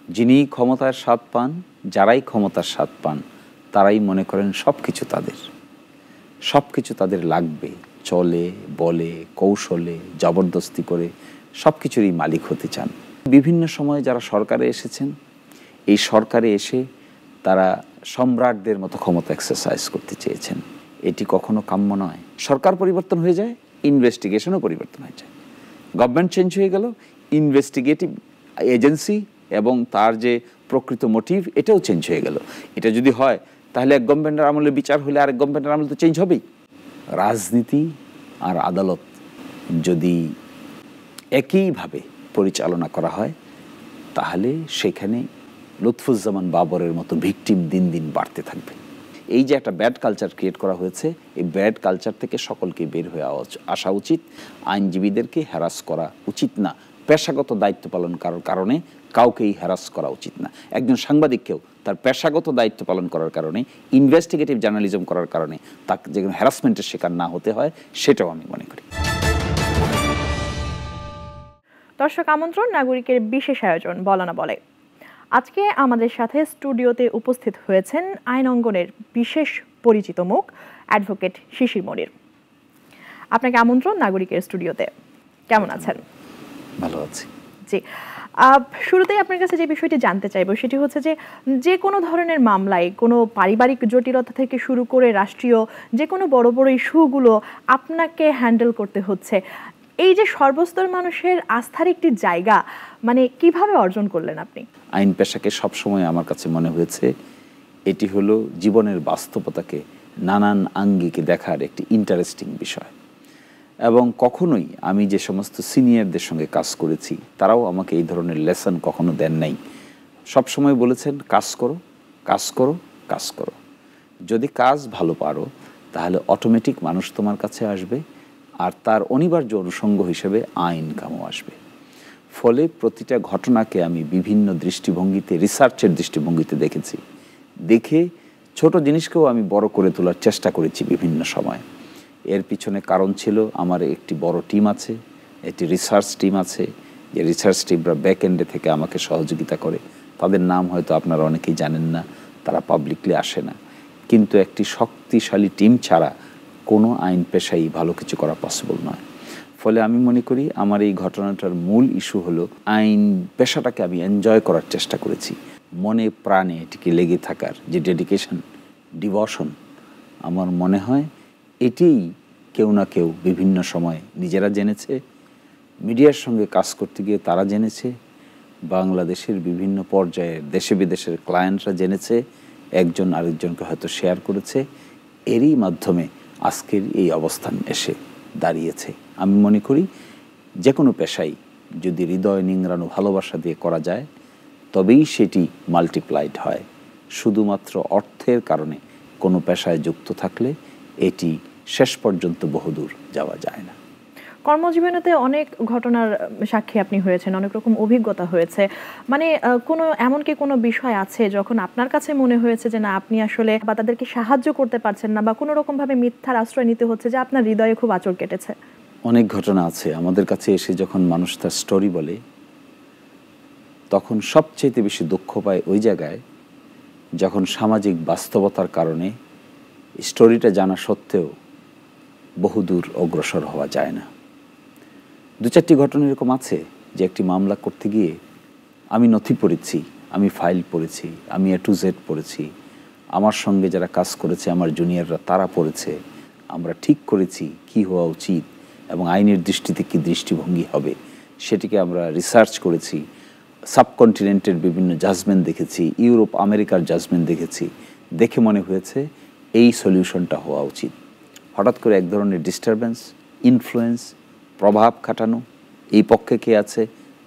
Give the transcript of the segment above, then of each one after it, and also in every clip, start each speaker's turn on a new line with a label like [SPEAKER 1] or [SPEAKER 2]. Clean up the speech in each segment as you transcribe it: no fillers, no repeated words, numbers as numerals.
[SPEAKER 1] যিনি ক্ষমতার স্বাদ পান, যারাই ক্ষমতার স্বাদ পান, তারাই মনে করেন সব কিছু তাদের, সব কিছু তাদের লাগবে, চলে বলে কৌশলে জবরদস্তি করে সব কিছুরই মালিক হতে চান। বিভিন্ন সময়ে যারা সরকারে এসেছেন, এই সরকারে এসে তারা সম্রাটদের মতো ক্ষমতা এক্সারসাইজ করতে চেয়েছেন। এটি কখনো কাম্য নয়। সরকার পরিবর্তন হয়ে যায়, ইনভেস্টিগেশনও পরিবর্তন হয়ে যায়। গভর্নমেন্ট চেঞ্জ হয়ে গেল, ইনভেস্টিগেটিভ এজেন্সি এবং তার যে প্রকৃত মোটিভ এটাও চেঞ্জ হয়ে গেল। এটা যদি হয় তাহলে এক গভর্নমেন্টের আমলে বিচার হলে আরেক গভর্নমেন্টের আমলে তো চেঞ্জ হবেই। রাজনীতি আর আদালত যদি একইভাবে পরিচালনা করা হয় তাহলে সেখানে লুৎফুজ্জামান বাবরের মতো ভিকটিম দিন দিন বাড়তে থাকবে। এই যে একটা ব্যাড কালচার ক্রিয়েট করা হয়েছে, এই ব্যাড কালচার থেকে সকলকে বের হয়ে আসা উচিত। আইনজীবীদেরকে হ্যারাস করা উচিত না, পেশাগত দায়িত্ব পালন করার কারণে কাউকেই হ্যারাস করা উচিত না। একজন সাংবাদিককেও তার পেশাগত দায়িত্ব পালন করার কারণে, ইনভেস্টিগেটিভ জার্নালিজম করার কারণে তাকে যে হ্যারাসমেন্টের শিকার না হতে হয়, সেটাও আমি মনে করি।
[SPEAKER 2] দর্শক আমন্ত্রণ, নাগরিকের বিশেষ আয়োজন বলা না বলে। আজকে আমাদের সাথে স্টুডিওতে উপস্থিত হয়েছেন আইন অঙ্গনের বিশেষ পরিচিত মুখ অ্যাডভোকেট শিশির মনির। আপনাকে আমন্ত্রণ নাগরিকের স্টুডিওতে। কেমন আছেন?
[SPEAKER 1] ভালো আছি।
[SPEAKER 2] জি, শুরুতেই আপনার কাছে যে বিষয়টি জানতে চাইবো সেটি হচ্ছে যে কোনো ধরনের মামলায় কোনো পারিবারিক জটিলতা থেকে শুরু করে রাষ্ট্রীয় যে কোনো বড় বড় ইস্যুগুলো আপনাকে হ্যান্ডেল করতে হচ্ছে। এই যে সর্বস্তর মানুষের আস্থার একটি জায়গা, মানে কিভাবে অর্জন করলেন আপনি?
[SPEAKER 1] আইন পেশাকে সবসময় আমার কাছে মনে হয়েছে এটি হলো জীবনের বাস্তবতাকে নানান আঙ্গিকে দেখার একটি ইন্টারেস্টিং বিষয়। এবং কখনোই আমি যে সমস্ত সিনিয়রদের সঙ্গে কাজ করেছি তারাও আমাকে এই ধরনের লেসন কখনো দেন নাই। সবসময় বলেছেন কাজ করো, কাজ করো, কাজ করো। যদি কাজ ভালো পারো তাহলে অটোমেটিক মানুষ তোমার কাছে আসবে, আর তার অনিবার্য অনুষঙ্গ হিসেবে আইন কামও আসবে। ফলে প্রতিটা ঘটনাকে আমি বিভিন্ন দৃষ্টিভঙ্গিতে, রিসার্চের দৃষ্টিভঙ্গিতে দেখেছি। দেখে ছোট জিনিসকেও আমি বড় করে তোলার চেষ্টা করেছি বিভিন্ন সময়। এর পিছনে কারণ ছিল আমার একটি বড় টিম আছে, একটি রিসার্চ টিম আছে, যে রিসার্চ টিমরা ব্যাক এন্ডে থেকে আমাকে সহযোগিতা করে। তাদের নাম হয়তো আপনারা অনেকেই জানেন না, তারা পাবলিকলি আসে না, কিন্তু একটি শক্তিশালী টিম ছাড়া কোনো আইন পেশাই ভালো কিছু করা পসিবল নয়। ফলে আমি মনে করি আমার এই ঘটনাটার মূল ইস্যু হলো আইন পেশাটাকে আমি এনজয় করার চেষ্টা করেছি, মনে প্রাণে এটিকে লেগে থাকার যে ডেডিকেশন, ডিভোশন, আমার মনে হয় এটিই কেউ না কেউ বিভিন্ন সময় নিজেরা জেনেছে, মিডিয়ার সঙ্গে কাজ করতে গিয়ে তারা জেনেছে, বাংলাদেশের বিভিন্ন পর্যায়ের দেশে বিদেশের ক্লায়েন্টরা জেনেছে, একজন আরেকজনকে হয়তো শেয়ার করেছে। এরই মাধ্যমে আজকের এই অবস্থান এসে দাঁড়িয়েছে। আমি মনে করি যে কোনো পেশাই যদি হৃদয় নিংড়ানো ভালোবাসা দিয়ে করা যায় তবেই সেটি মাল্টিপ্লাইড হয়। শুধুমাত্র অর্থের কারণে কোনো পেশায় যুক্ত থাকলে এটি শেষ পর্যন্ত বহুদূর যাওয়া যায় না।
[SPEAKER 2] কর্মজীবনেতে অনেক ঘটনার সাক্ষী আপনি হয়েছেন, অনেক রকম অভিজ্ঞতা হয়েছে। মানে কোনো এমনকি কোনো বিষয় আছে যখন আপনার কাছে মনে হয়েছে যে না আপনি আসলে বা তাদেরকে সাহায্য করতে পারছেন না, বা কোনো রকমভাবে মিথ্যার আশ্রয় নিতে হচ্ছে, যে আপনার হৃদয়ে খুব আঁচড় কেটেছে?
[SPEAKER 1] অনেক ঘটনা আছে। আমাদের কাছে এসে যখন মানুষ তার স্টোরি বলে তখন সবচেয়ে বেশি দুঃখ পায় ওই জায়গায় যখন সামাজিক বাস্তবতার কারণে স্টোরিটা জানা সত্ত্বেও বহুদূর অগ্রসর হওয়া যায় না। দু চারটি ঘটনা এরকম আছে যে একটি মামলা করতে গিয়ে আমি নথি পড়েছি, আমি ফাইল পড়েছি, আমি A to Z পড়েছি, আমার সঙ্গে যারা কাজ করেছে আমার জুনিয়ররা তারা পড়েছে, আমরা ঠিক করেছি কি হওয়া উচিত এবং আইনের দৃষ্টিতে কী দৃষ্টিভঙ্গি হবে সেটিকে আমরা রিসার্চ করেছি। সাবকন্টিনেন্টের বিভিন্ন জাজমেন্ট দেখেছি, ইউরোপ আমেরিকার জাজমেন্ট দেখেছি, দেখে মনে হয়েছে এই সলিউশনটা হওয়া উচিত। হঠাৎ করে এক ধরনের ডিস্টারবেন্স, ইনফ্লুয়েন্স, প্রভাব খাটানো, এই পক্ষে কে আছে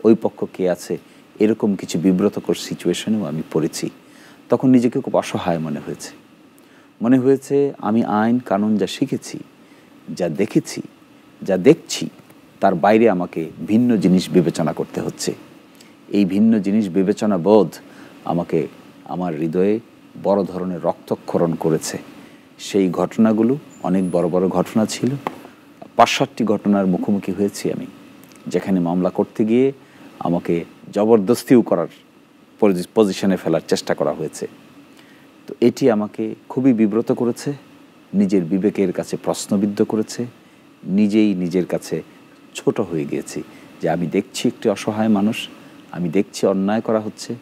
[SPEAKER 1] ওই পক্ষ কে আছে, এরকম কিছু বিব্রতকর সিচুয়েশনেও আমি পড়েছি। তখন নিজেকে খুব অসহায় মনে হয়েছে আমি আইন কানুন যা শিখেছি, যা দেখেছি, যা দেখছি তার বাইরে আমাকে ভিন্ন জিনিস বিবেচনা করতে হচ্ছে। এই ভিন্ন জিনিস বিবেচনা বোধ আমাকে আমার হৃদয়ে বড় ধরনের রক্তক্ষরণ করেছে। সেই ঘটনাগুলো অনেক বড় বড় ঘটনা ছিল। ৫-৭টি ঘটনার মুখোমুখি হয়েছি আমি, যেখানে মামলা করতে গিয়ে আমাকে জবরদস্তিও করার পজিশনে ফেলার চেষ্টা করা হয়েছে। তো এটি আমাকে খুবই বিব্রত করেছে, নিজের বিবেকের কাছে প্রশ্নবিদ্ধ করেছে, নিজেই নিজের কাছে ছোট হয়ে গিয়েছি যে আমি দেখছি একটি অসহায় মানুষ, আমি দেখছি অন্যায় করা হচ্ছে,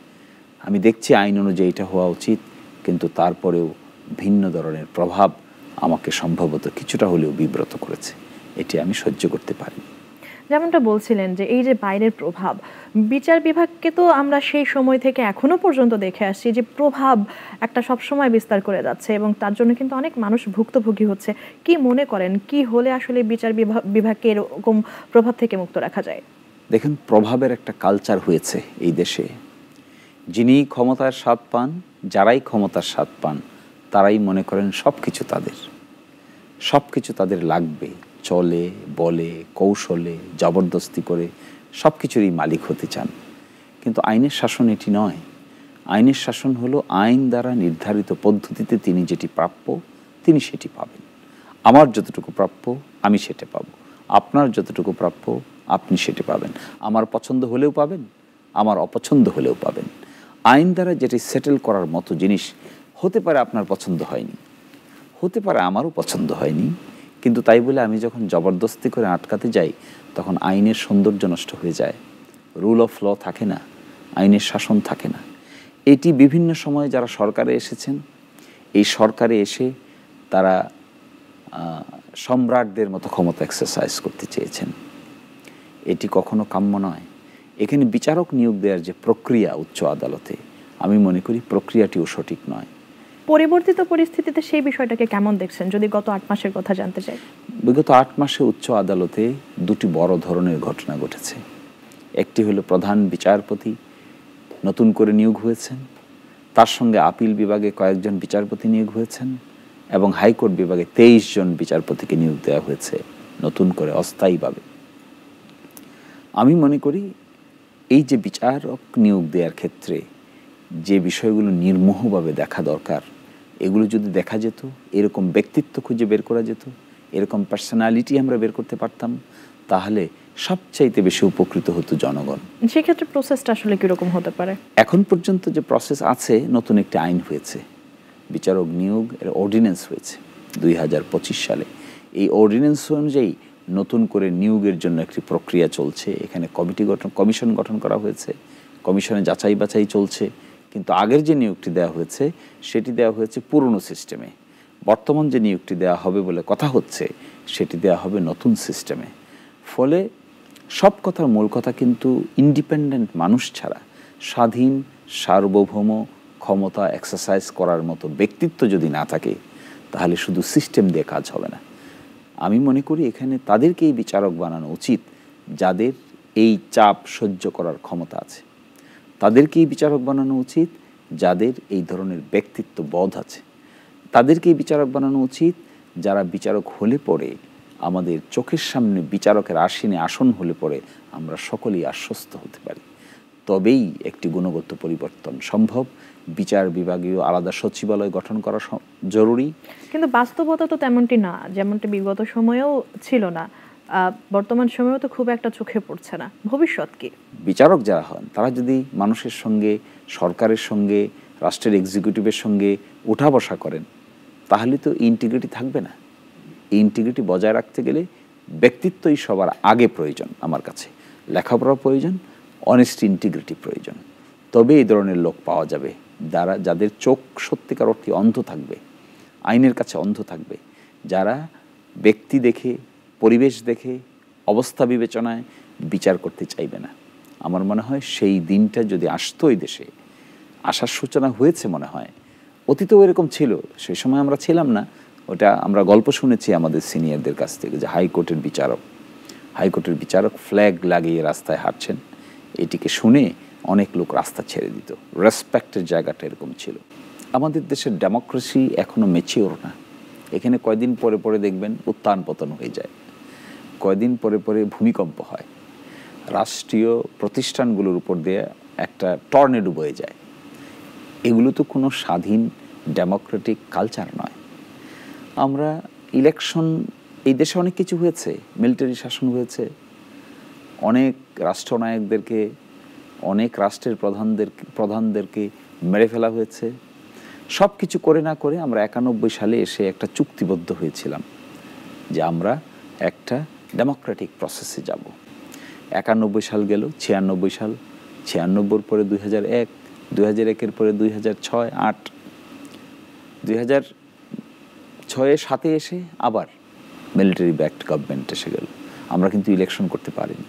[SPEAKER 1] আমি দেখছি আইন অনুযায়ী এটা হওয়া উচিত, কিন্তু তারপরেও ভিন্ন ধরনের প্রভাব আমাকে সম্ভবত কিছুটা হলেও বিব্রত করেছে। এটি আমি সহ্য করতে পারিনি।
[SPEAKER 2] যেমনটা বলছিলেন যে এই যে বাইরের প্রভাব, বিচার বিভাগকে তো আমরা সেই সময় থেকে এখনো পর্যন্ত দেখে আসছি যে প্রভাব একটা সবসময় বিস্তার করে যাচ্ছে এবং তার জন্য কিন্তু অনেক মানুষ ভুক্তভোগী হচ্ছে। কি মনে করেন কি হলে আসলে বিচার বিভাগকে এরকম প্রভাব থেকে মুক্ত রাখা যায়?
[SPEAKER 1] দেখুন, প্রভাবের একটা কালচার হয়েছে এই দেশে। যিনি ক্ষমতার স্বাদ পান, যারাই ক্ষমতার স্বাদ পান, তারাই মনে করেন সব কিছু তাদের, সব কিছু তাদের লাগবে, চলে বলে কৌশলে জবরদস্তি করে সব কিছুরই মালিক হতে চান। কিন্তু আইনের শাসন এটি নয়। আইনের শাসন হলো আইন দ্বারা নির্ধারিত পদ্ধতিতে তিনি যেটি প্রাপ্য তিনি সেটি পাবেন। আমার যতটুকু প্রাপ্য আমি সেটা পাবো, আপনার যতটুকু প্রাপ্য আপনি সেটা পাবেন। আমার পছন্দ হলেও পাবেন, আমার অপছন্দ হলেও পাবেন। আইন দ্বারা যেটি সেটেল করার মতো জিনিস হতে পারে আপনার পছন্দ হয়নি, হতে পারে আমারও পছন্দ হয়নি, কিন্তু তাই বলে আমি যখন জবরদস্তি করে আটকাতে যাই তখন আইনের সৌন্দর্য নষ্ট হয়ে যায়, রুল অফ ল থাকে না, আইনের শাসন থাকে না। এটি বিভিন্ন সময়ে যারা সরকারে এসেছেন, এই সরকারে এসে তারা সম্রাটদের মতো ক্ষমতা এক্সারসাইজ করতে চেয়েছেন। এটি কখনো কাম্য নয়। এখানে বিচারক নিয়োগ দেওয়ার যে প্রক্রিয়া উচ্চ আদালতে, আমি মনে করি প্রক্রিয়াটিও সঠিক নয়।
[SPEAKER 2] পরিবর্তিত পরিস্থিতিতে সেই বিষয়টাকে কেমন দেখছেন যদি গত 8 মাসের কথা জানতে চাই?
[SPEAKER 1] বিগত 8 মাসে উচ্চ আদালতে দুটি বড় ধরনের ঘটনা ঘটেছে। একটি হলো প্রধান বিচারপতি নতুন করে নিয়োগ হয়েছেন, তার সঙ্গে আপিল বিভাগে কয়েকজন বিচারপতি নিয়োগ হয়েছেন এবং হাইকোর্ট বিভাগে 23 জন বিচারপতিকে নিয়োগ দেওয়া হয়েছে নতুন করে অস্থায়ীভাবে। আমি মনে করি এই যে বিচারক নিয়োগ দেওয়ার ক্ষেত্রে যে বিষয়গুলো নির্মোহভাবে দেখা দরকার, এগুলো যদি দেখা যেত, এরকম ব্যক্তিত্ব খুঁজে বের করা যেত, এরকম পার্সোনালিটি আমরা বের করতে পারতাম, তাহলে সবচাইতে বেশি উপকৃত হতো জনগণ।
[SPEAKER 2] সেক্ষেত্রে প্রসেসটা আসলে কীরকম হতে পারে?
[SPEAKER 1] এখন পর্যন্ত যে প্রসেস আছে, নতুন একটি আইন হয়েছে, বিচারক নিয়োগ এর অর্ডিন্যান্স হয়েছে 2025 সালে। এই অর্ডিন্যান্স অনুযায়ী নতুন করে নিয়োগের জন্য একটি প্রক্রিয়া চলছে। এখানে কমিশন গঠন করা হয়েছে, কমিশনে যাচাই বাছাই চলছে। কিন্তু আগের যে নিয়োগটি দেওয়া হয়েছে সেটি দেওয়া হয়েছে পুরনো সিস্টেমে। বর্তমান যে নিয়োগটি দেওয়া হবে বলে কথা হচ্ছে সেটি দেওয়া হবে নতুন সিস্টেমে। ফলে সব কথার মূল কথা কিন্তু ইন্ডিপেন্ডেন্ট মানুষ ছাড়া স্বাধীন সার্বভৌম ক্ষমতা এক্সারসাইজ করার মতো ব্যক্তিত্ব যদি না থাকে তাহলে শুধু সিস্টেম দিয়ে কাজ হবে না। আমি মনে করি এখানে তাদেরকেই বিচারক বানানো উচিত যাদের এই চাপ সহ্য করার ক্ষমতা আছে, তাদেরকেই বিচারক বানানো উচিত যাদের এই ধরনের ব্যক্তিত্ব বোধ আছে, তাদেরকেই বিচারক বানানো উচিত যারা বিচারক হলে পরে আমাদের চোখের সামনে বিচারকের আসনে আসন হলে পরে আমরা সকলেই আশ্বস্ত হতে পারি। তবেই একটি গুণগত পরিবর্তন সম্ভব। বিচার বিভাগীয় আলাদা সচিবালয় গঠন করা জরুরি,
[SPEAKER 2] কিন্তু বাস্তবতা তো তেমনটি না, যেমনটি বিগত সময়েও ছিল না, বর্তমান সময়েও তো খুব একটা চোখে পড়ছে না। ভবিষ্যৎ কি? বিচারক
[SPEAKER 1] যারা হন তারা যদি মানুষের সঙ্গে, সরকারের সঙ্গে, রাষ্ট্রের এক্সিকিউটিভের সঙ্গে উঠা বসা করেন তাহলে তো ইন্টিগ্রিটি থাকবে না। এই ইন্টিগ্রিটি বজায় রাখতে গেলে ব্যক্তিত্বই সবার আগে প্রয়োজন। আমার কাছে লেখাপড়া প্রয়োজন, অনেস্ট ইন্টিগ্রিটি প্রয়োজন। তবে এই ধরনের লোক পাওয়া যাবে যাদের চোখ সত্যিকার অর্থে অন্ধ থাকবে, আইনের কাছে অন্ধ থাকবে, যারা ব্যক্তি দেখে, পরিবেশ দেখে, অবস্থা বিবেচনায় বিচার করতে চাইবে না। আমার মনে হয় সেই দিনটা যদি আসতো এই দেশে, আসার সূচনা হয়েছে মনে হয়। অতীতেও এরকম ছিল, সেই সময় আমরা ছিলাম না, ওটা আমরা গল্প শুনেছি আমাদের সিনিয়রদের কাছ থেকে, যে হাইকোর্টের বিচারক ফ্ল্যাগ লাগিয়ে রাস্তায় হাঁটছেন। এটিকে শুনে অনেক লোক রাস্তা ছেড়ে দিত। রেসপেক্টের জায়গাটা এরকম ছিল। আমাদের দেশের ডেমোক্রেসি এখনো ম্যাচিওর না। এখানে কয়দিন পরে পরে দেখবেন উত্থান পতন হয়ে যায়, কয়দিন পরে পরে ভূমিকম্প হয়, রাষ্ট্রীয় প্রতিষ্ঠানগুলোর উপর দিয়ে একটা টর্নেডো বয়ে যায়। এগুলো তো কোনো স্বাধীন ডেমোক্রেটিক কালচার নয়। আমরা ইলেকশন, এই দেশে অনেক কিছু হয়েছে, মিলিটারি শাসন হয়েছে, অনেক রাষ্ট্রনায়কদেরকে অনেক রাষ্ট্রের প্রধানদেরকে মেরে ফেলা হয়েছে। সব কিছু করে না করে আমরা 91 সালে এসে একটা চুক্তিবদ্ধ হয়েছিলাম যে আমরা একটা ডেমোক্রেটিক প্রসেসে যাব। 91 সাল গেল, 96 সাল, 96 পরে 2001, 2001-এর পরে 2006, 2008, 2006-7 এসে আবার মিলিটারি ব্যাকড গভর্নমেন্ট এসে গেল। আমরা কিন্তু ইলেকশন করতে পারিনি।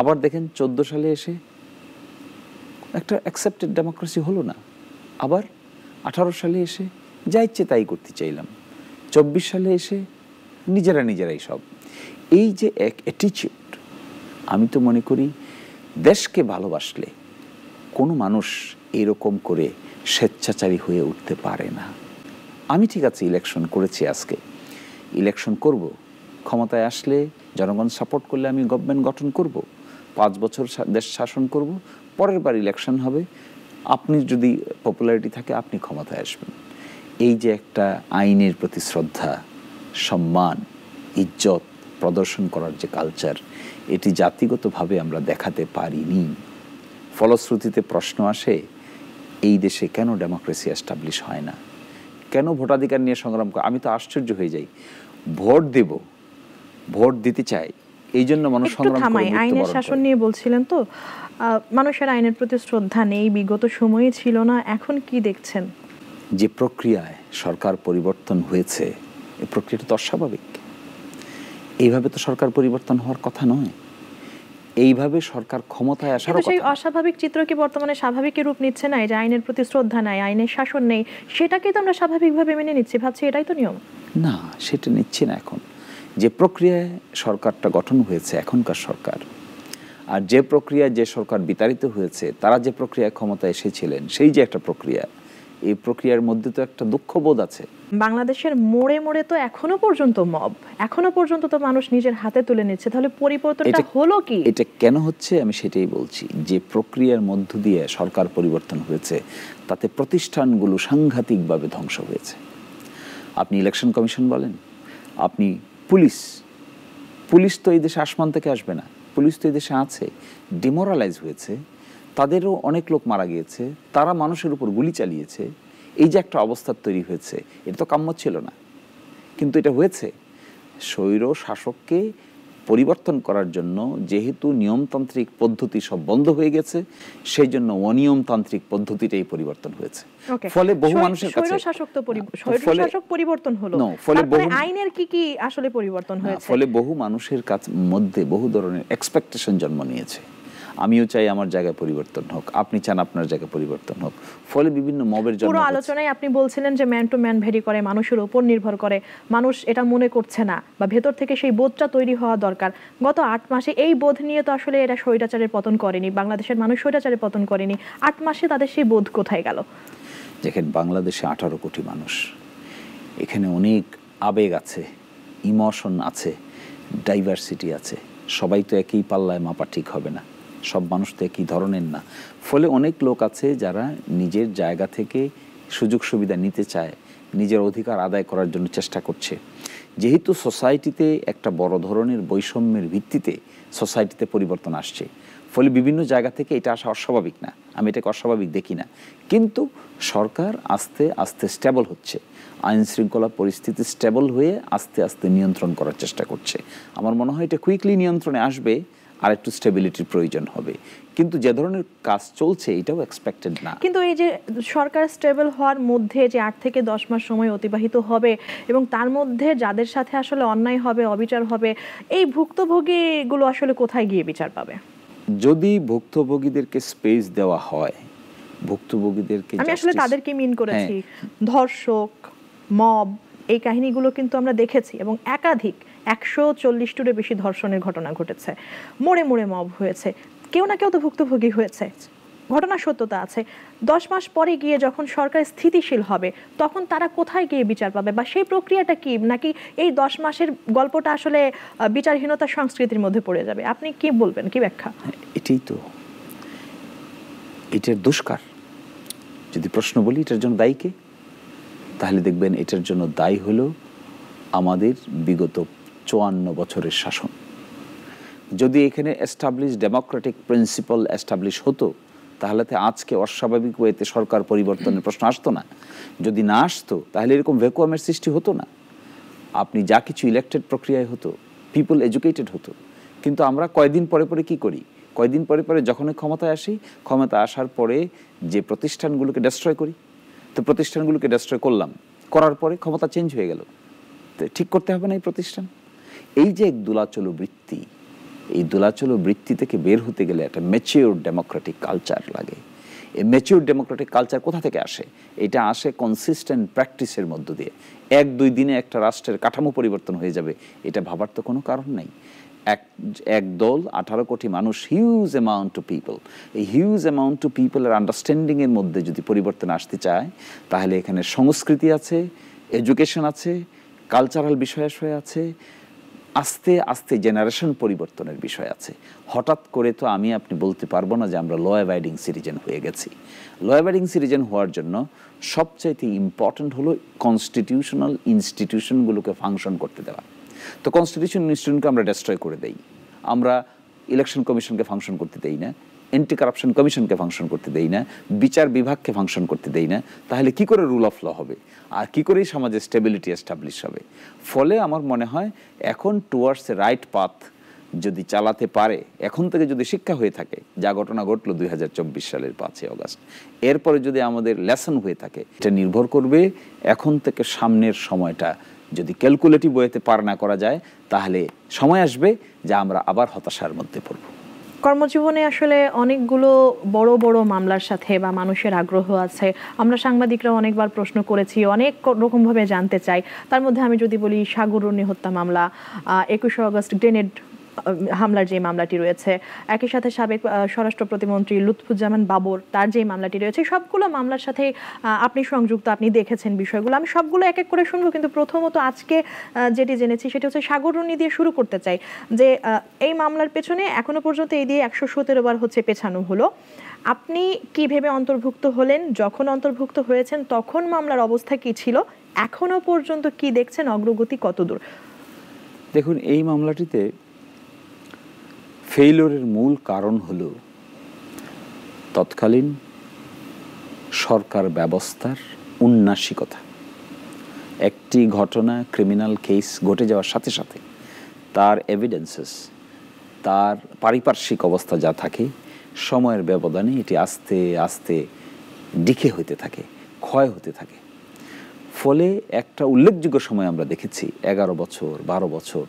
[SPEAKER 1] আবার দেখেন 14 সালে এসে একটা অ্যাকসেপ্টেড ডেমোক্রেসি হলো না। আবার 18 সালে এসে যা ইচ্ছে তাই করতে চাইলাম। 24 সালে এসে নিজেরাই সব। এই যে এক অ্যাটিচিউড, আমি তো মনে করি দেশকে ভালোবাসলে কোনো মানুষ এরকম করে স্বেচ্ছাচারী হয়ে উঠতে পারে না। আমি ঠিক আছে ইলেকশন করেছি, আজকে ইলেকশন করব, ক্ষমতায় আসলে জনগণ সাপোর্ট করলে আমি গভর্নমেন্ট গঠন করব, 5 বছর দেশ শাসন করব, পরের বার ইলেকশন হবে, আপনি যদি পপুলারিটি থাকে আপনি ক্ষমতায় আসবেন। এই যে একটা আইনের প্রতি শ্রদ্ধা, সম্মান, ইজ্জত প্রদর্শন করার যে কালচার, এটি জাতিগতভাবে আমরা দেখাতে পারিনি। ফলশ্রুতিতে প্রশ্ন আসে, এই দেশে কেন ডেমোক্রেসি এস্টাবলিশ হয় না, কেন ভোটাধিকার নিয়ে সংগ্রাম করে? আমি তো আশ্চর্য হয়ে যাই। ভোট দেব, ভোট দিতে চাই, এই জন্য মানুষ সংগ্রাম করে।
[SPEAKER 2] আইনের শাসন নিয়ে বলছিলেন তো, মানুষের আইনের প্রতি শ্রদ্ধা নেই, বিগত সময়ে ছিল না, এখন কি দেখছেন?
[SPEAKER 1] যে প্রক্রিয়ায় সরকার পরিবর্তন হয়েছে, এই প্রক্রিয়াটা তো অস্বাভাবিক। এইভাবে তো সরকার পরিবর্তন হওয়ার কথা নয়, এইভাবে সরকার ক্ষমতায় আসার কথা।
[SPEAKER 2] সেই অস্বাভাবিক চিত্র কি বর্তমানে স্বাভাবিক রূপ নিচ্ছে না? যে আইনের প্রতি শ্রদ্ধা নাই, আইনের শাসন নেই, সেটাকে তো আমরা স্বাভাবিকভাবে মেনে নিচ্ছি, ভাবছি এটাই তো নিয়ম।
[SPEAKER 1] না, সেটা নিচ্ছে না। এখন যে প্রক্রিয়ায় সরকারটা গঠন হয়েছে এখনকার সরকার, আর যে প্রক্রিয়ায় যে সরকার বিতাড়িত হয়েছে, তারা যে প্রক্রিয়ায় ক্ষমতায় এসেছিলেন, সেই যে একটা প্রক্রিয়া, এই প্রক্রিয়ার মধ্যে তো একটা দুঃখবোধ আছে।
[SPEAKER 2] বাংলাদেশের মোড়ে মোড়ে তো এখনো পর্যন্ত মব, এখনো পর্যন্ত তো মানুষ নিজের হাতে তুলে নিচ্ছে, তাহলে পরিবর্তনটা হলো কি?
[SPEAKER 1] এটা কেন হচ্ছে আমি সেটাই বলছি। যে প্রক্রিয়ার মধ্য দিয়ে সরকার পরিবর্তন হয়েছে, তাতে প্রতিষ্ঠানগুলো সাংঘাতিকভাবে ধ্বংস হয়েছে। আপনি ইলেকশন কমিশন বলেন, আপনি পুলিশ তো এই দেশে আসমান থেকে আসবে না, পুলিশ তো এই দেশে আছে, ডিমোরালাইজ হয়েছে, তাদেরও অনেক লোক মারা গিয়েছে, তারা মানুষের উপর গুলি চালিয়েছে। এই যে একটা অবস্থা তৈরি হয়েছে, এটা তো কাম্য ছিল না, কিন্তু এটা হয়েছে। স্বৈর শাসককে পরিবর্তন করার জন্য যেহেতু নিয়মতান্ত্রিক পদ্ধতি সব বন্ধ হয়ে গেছে, সেই জন্য অনিয়মতান্ত্রিক পদ্ধতিটাই পরিবর্তন হয়েছে। ফলে বহু মানুষের কাছে
[SPEAKER 2] শাসক পরিবর্তন হলো, তারপরে আইনের কি আসলে পরিবর্তন হয়েছে?
[SPEAKER 1] ফলে বহু মানুষের কাছে মধ্যে বহু ধরনের এক্সপেকটেশন জন্ম নিয়েছে। আমিও চাই আমার জায়গায় পরিবর্তন হোক, আপনি চান আপনার জায়গায় পরিবর্তন হোক, ফলে বিভিন্ন মবের জন্ম।
[SPEAKER 2] পুরো আলোচনায় আপনি বলছিলেন যে ম্যান টু ম্যান ভেরি করে, মানুষের উপর নির্ভর করে, মানুষ এটা মনে করছে না, বা ভেতর থেকে সেই বোধটা তৈরি হওয়া দরকার। গত 8 মাসে এই বোধ নিয়ে তো আসলে এরা স্বৈরাচারের পতন করেনি, বাংলাদেশের মানুষ স্বৈরাচারের পতন করেনি। 8 মাসে তাদের সেই বোধ কোথায় গেল?
[SPEAKER 1] দেখেন, বাংলাদেশে 18 কোটি মানুষ, এখানে অনেক আবেগ আছে, ইমোশন আছে, ডাইভার্সিটি আছে। সবাই তো একই পাল্লায় মাপা ঠিক হবে না, সব মানুষ তো একই ধরনের না। ফলে অনেক লোক আছে যারা নিজের জায়গা থেকে সুযোগ সুবিধা নিতে চায়, নিজের অধিকার আদায় করার জন্য চেষ্টা করছে। যেহেতু সোসাইটিতে একটা বড় ধরনের বৈষম্যের ভিত্তিতে সোসাইটিতে পরিবর্তন আসছে, ফলে বিভিন্ন জায়গা থেকে এটা আসা অস্বাভাবিক না, আমি এটাকে অস্বাভাবিক দেখি না। কিন্তু সরকার আস্তে আস্তে স্টেবল হচ্ছে, আইন শৃঙ্খলা পরিস্থিতি স্টেবল হয়ে আস্তে আস্তে নিয়ন্ত্রণ করার চেষ্টা করছে। আমার মনে হয় এটা কুইকলি নিয়ন্ত্রণে আসবে, আর একটু স্টেবিলিটির প্রয়োজন হবে। কিন্তু যে ধরনের কাজ চলছে এটাও এক্সপেক্টেড না।
[SPEAKER 2] কিন্তু এই যে সরকার স্টেবল হওয়ার মধ্যে যে 8 থেকে 10 মাস সময় অতিবাহিত হবে, এবং তার মধ্যে যাদের সাথে আসলে অন্যায় হবে, অবিচার হবে, এই ভুক্তভোগীগুলো আসলে কোথায় গিয়ে বিচার পাবে?
[SPEAKER 1] যদি ভুক্তভোগীদেরকে স্পেস দেওয়া হয়, ভুক্তভোগীদেরকে,
[SPEAKER 2] আমি আসলে তাদেরকে মিন করেছি। ধর্ষক, মব, এই কাহিনীগুলো কিন্তু আমরা দেখেছি, এবং একাধিক 140-টিরও বেশি ধর্ষণের ঘটনা ঘটেছে, মোড়ে মোড়ে মব হয়েছে, কেউ না কেউ তো ভুক্তভোগী হয়েছে, ঘটনার সত্যতা আছে। 10 মাস পরে গিয়ে যখন সরকার স্থিতিশীল হবে, তখন তারা কোথায় গিয়ে বিচার পাবে, বা সেই প্রক্রিয়াটা কি? নাকি এই 10 মাসের গল্পটা আসলে বিচারহীনতা সংস্কৃতির মধ্যে পড়ে যাবে? আপনি কি বলবেন, কি ব্যাখ্যা?
[SPEAKER 1] এটাই তো, এটার দুষ্কার। যদি প্রশ্ন বলি এটার জন্য দায়ী কে, তাহলে দেখবেন এটার জন্য দায়ী হলো আমাদের বিগত 54 বছরের শাসন। যদি এখানে এস্টাবলিশ ডেমোক্রেটিক প্রিন্সিপাল এস্টাবলিশ হতো, তাহলে তো আজকে অস্বাভাবিক ওয়েতে সরকার পরিবর্তনের প্রশ্ন আসতো না। যদি না আসতো তাহলে এরকম ভ্যাকুয়ামের সৃষ্টি হতো না। আপনি যা কিছু ইলেক্টেড প্রক্রিয়ায় হতো, পিপল এডুকেটেড হতো। কিন্তু আমরা কয়দিন পরে পরে কি করি? কয়দিন পরে পরে যখনই ক্ষমতায় আসি, ক্ষমতা আসার পরে যে প্রতিষ্ঠানগুলোকে ডেস্ট্রয় করি, তো প্রতিষ্ঠানগুলোকে ডেস্ট্রয় করলাম, করার পরে ক্ষমতা চেঞ্জ হয়ে গেল, তো ঠিক করতে হবে না এই প্রতিষ্ঠান। এই যে এক দোলাচলো বৃত্তি, এই দোলাচলো বৃত্তি থেকে বের হতে গেলে একটা ম্যাচিওর ডেমোক্রেটিক কালচার লাগে। এই ম্যাচিওর ডেমোক্রেটিক কালচার কোথা থেকে আসে? এটা আসে কনসিস্টেন্ট প্র্যাকটিসের মধ্য দিয়ে। 1-2 দিনে একটা রাষ্ট্রের কাঠামো পরিবর্তন হয়ে যাবে এটা ভাবার তো কোনো কারণ নাই। এক দল 18 কোটি মানুষ, হিউজ অ্যামাউন্ট টু পিপল, এই হিউজ অ্যামাউন্ট টু পিপলের আন্ডারস্ট্যান্ডিংয়ের মধ্যে যদি পরিবর্তন আসতে চায়, তাহলে এখানে সংস্কৃতি আছে, এডুকেশন আছে, কালচারাল বিষয় আছে, আস্তে আস্তে জেনারেশন পরিবর্তনের বিষয় আছে। হঠাৎ করে তো আপনি বলতে পারবো না যে আমরা ল অ্যাবাইডিং সিটিজেন হয়ে গেছি। ল অ্যাবাইডিং সিটিজেন হওয়ার জন্য সবচাইতে ইম্পর্ট্যান্ট হলো কনস্টিটিউশনাল ইনস্টিটিউশনগুলোকে ফাংশন করতে দেওয়া। তো কনস্টিটিউশন ইনস্টিটিউশনকে আমরা ডেস্ট্রয় করে দেই, আমরা ইলেকশন কমিশনকে ফাংশন করতে দেই না, অ্যান্টি কারাপশন কমিশনকে ফাংশন করতে দেই না, বিচার বিভাগকে ফাংশন করতে দেই না, তাহলে কি করে রুল অফ ল হবে? আর কি করেই সমাজে স্টেবিলিটি এস্টাবলিশ হবে? ফলে আমার মনে হয় এখন টুয়ার্ডস এ রাইট পাথ যদি চালাতে পারে, এখন থেকে যদি শিক্ষা হয়ে থাকে, যা ঘটনা ঘটলো 2024 সালের 5ই আগস্ট, এরপরে যদি আমাদের লেসন হয়ে থাকে, এটা নির্ভর করবে এখন থেকে সামনের সময়টা যদি ক্যালকুলেটিভ ওয়েতে পার না করা যায়, তাহলে সময় আসবে যে আমরা আবার হতাশার মধ্যে পড়ব।
[SPEAKER 2] কর্মজীবনে আসলে অনেকগুলো বড় বড় মামলার সাথে বা মানুষের আগ্রহ আছে। আমরা সাংবাদিকরা অনেকবার প্রশ্ন করেছি, অনেক রকমভাবে জানতে চাই। তার মধ্যে আমি যদি বলি সাগররুনি হত্যা মামলা, 21 আগস্ট গ্রেনেড হামলার যে মামলাটি রয়েছে, একই সাথে সাবেক স্বরাষ্ট্র প্রতিমন্ত্রী লুৎফুজ্জামান বাবর তার যে মামলাটি রয়েছে, সবগুলো মামলার সাথে আপনি সংযুক্ত, আপনি দেখেছেন বিষয়গুলো। আমি সবগুলো এক এক করে শুনবো, কিন্তু প্রথমত আজকে যেটি জেনেছি সেটা হচ্ছে সাগররুনি দিয়ে শুরু করতে চাই। যে এই মামলার পেছনে এখনো পর্যন্ত এই দিয়ে 117 বার হচ্ছে পেছানো হলো। আপনি কি ভেবে অন্তর্ভুক্ত হলেন? যখন অন্তর্ভুক্ত হয়েছেন তখন মামলার অবস্থা কি ছিল? এখনো পর্যন্ত কি দেখছেন? অগ্রগতি কতদূর?
[SPEAKER 1] দেখুন, এই মামলাটিতে ফেইলিওরের মূল কারণ হলো তৎকালীন সরকার ব্যবস্থার উন্নাসিকতা। একটি ঘটনা, ক্রিমিনাল কেস ঘটে যাওয়ার সাথে সাথে তার এভিডেন্সেস, তার পারিপার্শ্বিক অবস্থা যা থাকে, সময়ের ব্যবধানে এটি আস্তে আস্তে ডিকে হতে থাকে, ক্ষয় হতে থাকে। ফলে একটা উল্লেখযোগ্য সময় আমরা দেখেছি 11 বছর 12 বছর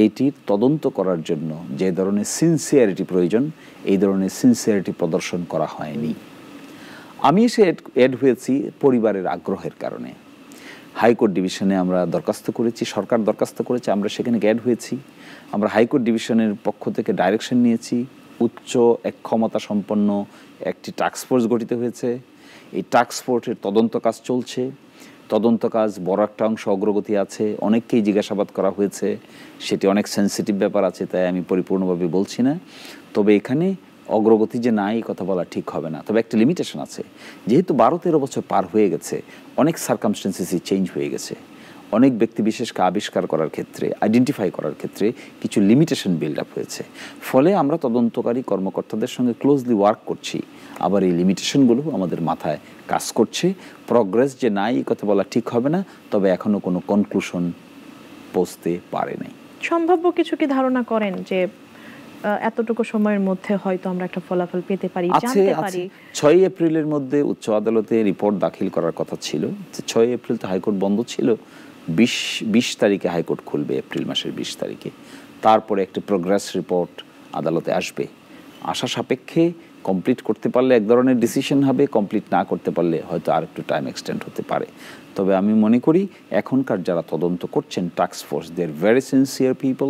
[SPEAKER 1] এইটির তদন্ত করার জন্য যে ধরনের সিনসিয়ারিটি প্রয়োজন, এই ধরনের সিনসিয়ারিটি প্রদর্শন করা হয়নি। আমি এসে অ্যাড হয়েছি পরিবারের আগ্রহের কারণে। হাইকোর্ট ডিভিশনে আমরা দরখাস্ত করেছি, সরকার দরখাস্ত করেছে, আমরা সেখানে অ্যাড হয়েছি। আমরা হাইকোর্ট ডিভিশনের পক্ষ থেকে ডাইরেকশন নিয়েছি, উচ্চ এক ক্ষমতা সম্পন্ন একটি টাস্কফোর্স গঠিত হয়েছে। এই টাস্কফোর্সের তদন্ত কাজ চলছে। তদন্ত কাজ বড় একটা অংশ অগ্রগতি আছে, অনেককেই জিজ্ঞাসাবাদ করা হয়েছে, সেটি অনেক সেন্সিটিভ ব্যাপার আছে, তাই আমি পরিপূর্ণভাবে বলছি না। তবে এখানে অগ্রগতি যে নাই কথা বলা ঠিক হবে না, তবে একটা লিমিটেশন আছে। যেহেতু 12-13 বছর পার হয়ে গেছে, অনেক সার্কামস্টেন্সেসই চেঞ্জ হয়ে গেছে, অনেক ব্যক্তি বিশেষকে আবিষ্কার করার ক্ষেত্রে, আইডেন্টিফাই করার ক্ষেত্রে কিছু লিমিটেশন বিল্ড আপ হয়েছে। ফলে আমরা তদন্তকারী কর্মকর্তাদের সঙ্গে ক্লোজলি ওয়ার্ক করছি, আবার এই লিমিটেশনগুলো আমাদের মাথায় কাজ করছে। প্রগ্রেস যে নাই এই কথা বলা ঠিক হবে না, তবে এখনো কোনো কনক্লুশন পৌঁছতে পারে নাই।
[SPEAKER 2] সম্ভাব্য কিছু কি ধারণা করেন যে এতটুকু সময়ের মধ্যে হয়তো আমরা একটা ফলাফল পেতে পারি, জানতে পারি?
[SPEAKER 1] 6 এপ্রিলের মধ্যে উচ্চ আদালতে রিপোর্ট দাখিল করার কথা ছিল। 6 এপ্রিল তো হাইকোর্ট বন্ধ ছিল, 20 তারিখে হাইকোর্ট খুলবে, এপ্রিল মাসের 20 তারিখে। তারপরে একটি প্রোগ্রেস রিপোর্ট আদালতে আসবে। আশা সাপেক্ষে কমপ্লিট করতে পারলে এক ধরনের ডিসিশন হবে, কমপ্লিট না করতে পারলে হয়তো আর একটু টাইম এক্সটেন্ড হতে পারে। তবে আমি মনে করি এখনকার যারা তদন্ত করছেন task force, they are very sincere people,